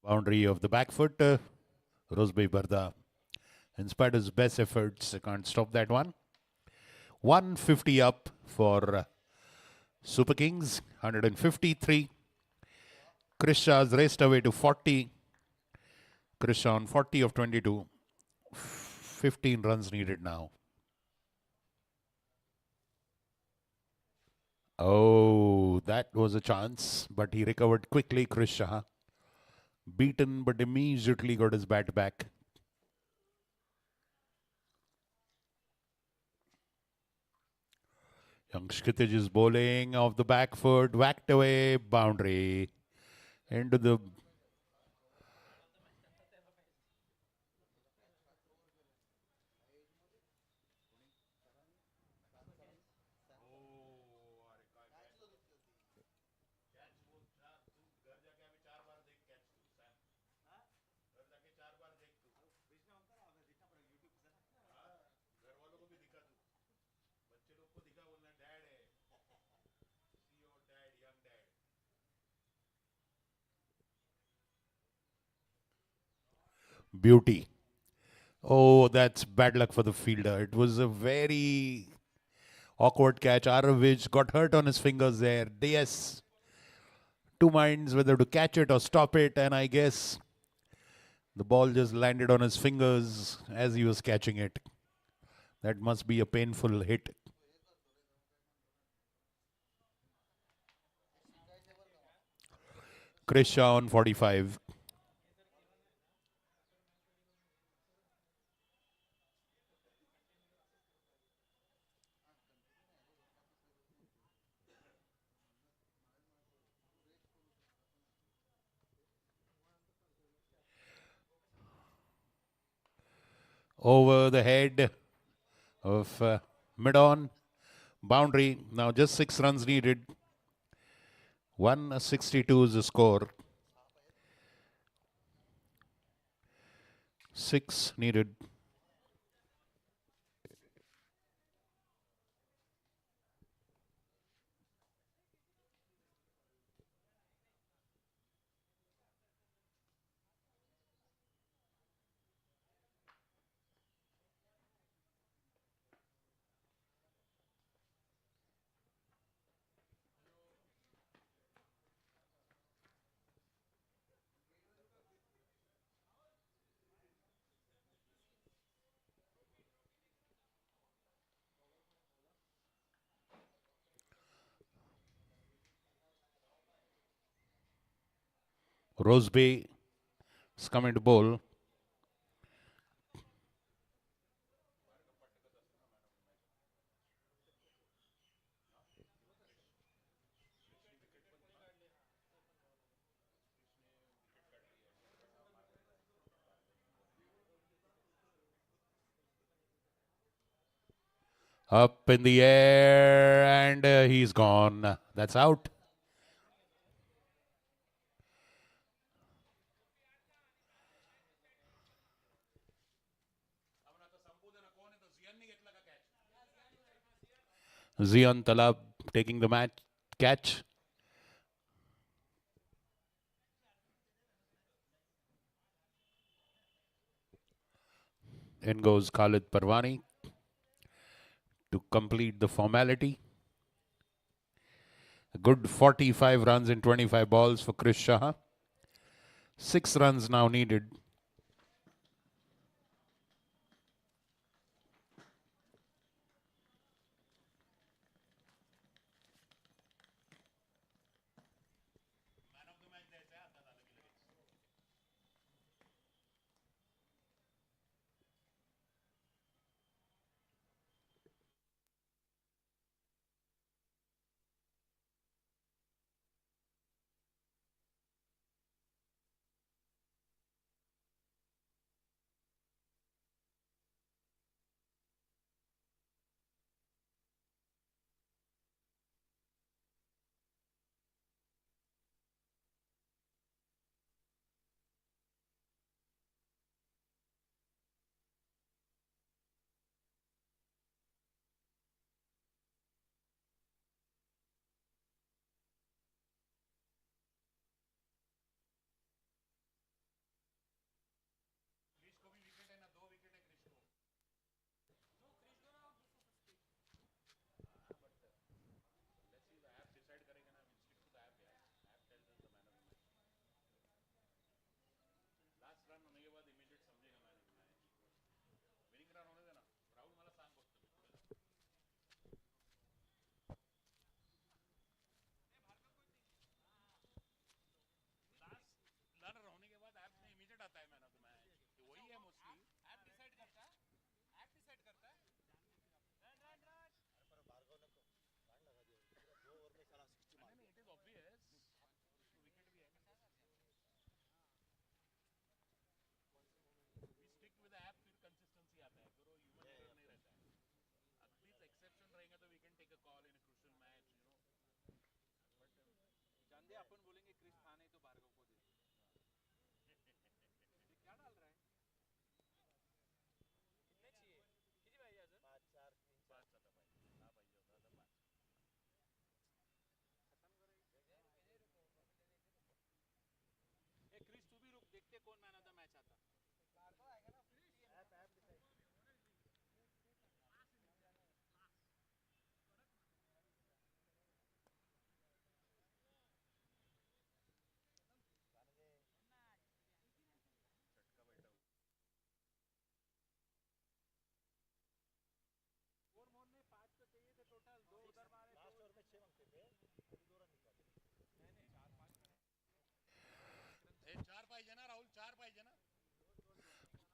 Boundary of the back foot. Rosbe Barda, in spite of his best efforts, can't stop that one. 150 up for Super Kings. 153. Chris Shah's raced away to 40. Chris Shah on 40 of 22. 15 runs needed now. Oh, that was a chance, but he recovered quickly, Chris Shah. Beaten, but immediately got his bat back. Young Kshitij is bowling off the back foot, whacked away, boundary. Into the... Beauty. Oh, that's bad luck for the fielder. It was a very awkward catch. Aravij got hurt on his fingers there. Yes. Two minds whether to catch it or stop it, and I guess the ball just landed on his fingers as he was catching it. That must be a painful hit. Chris Shah on 45. Over the head of mid-on. Boundary. Now just 6 runs needed. 162 is the score. 6 needed. Roseby is coming to bowl. Up in the air, and he's gone. That's out. Zion Talab taking the match catch. In goes Khalid Parwani to complete the formality. A good 45 runs in 25 balls for Chris Shah. 6 runs now needed.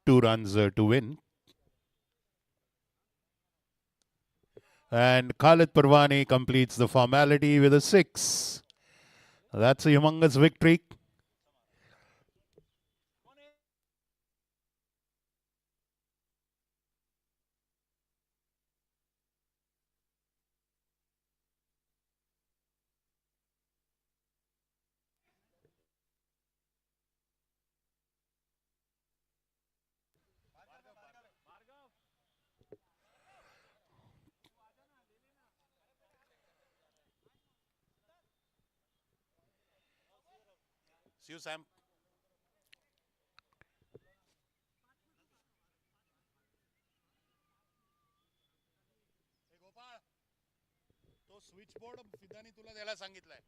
2 runs to win. And Khalid Parwani completes the formality with a 6. That's a humongous victory. See you, Sam. तो switch board फिदानी तुला द्यायला सांगितलंय.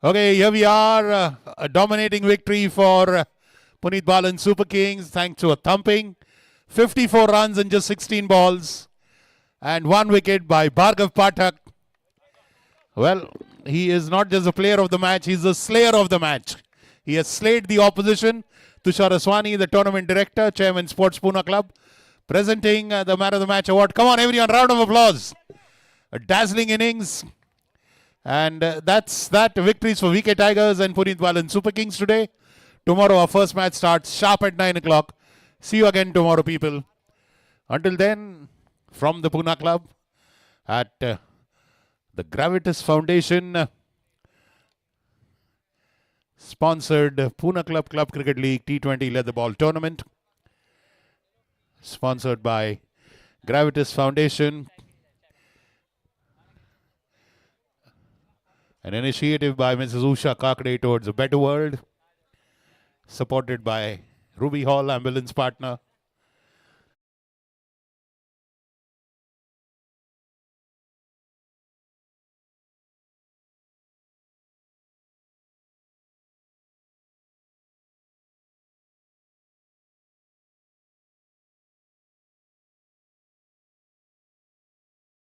Okay, here we are. A dominating victory for Punit Balan Super Kings thanks to a thumping. 54 runs in just 16 balls. And 1 wicket by Bhargav Pathak. Well, he is not just a player of the match, he's the slayer of the match. He has slayed the opposition. Tushar Aswani, the tournament director, chairman Sports Pune Club, presenting the man of the match award. Come on, everyone, round of applause. A dazzling innings. And that's that. Victories for VK Tigers and Punit Balan Super Kings today. Tomorrow our first match starts sharp at 9 o'clock. See you again tomorrow, people. Until then, from the Pune Club at the Gravitas Foundation sponsored Pune Club Cricket League T20 Leather Ball Tournament, sponsored by Gravitas Foundation, an initiative by Mrs. Usha Kakade towards a better world, supported by Ruby Hall Ambulance Partner,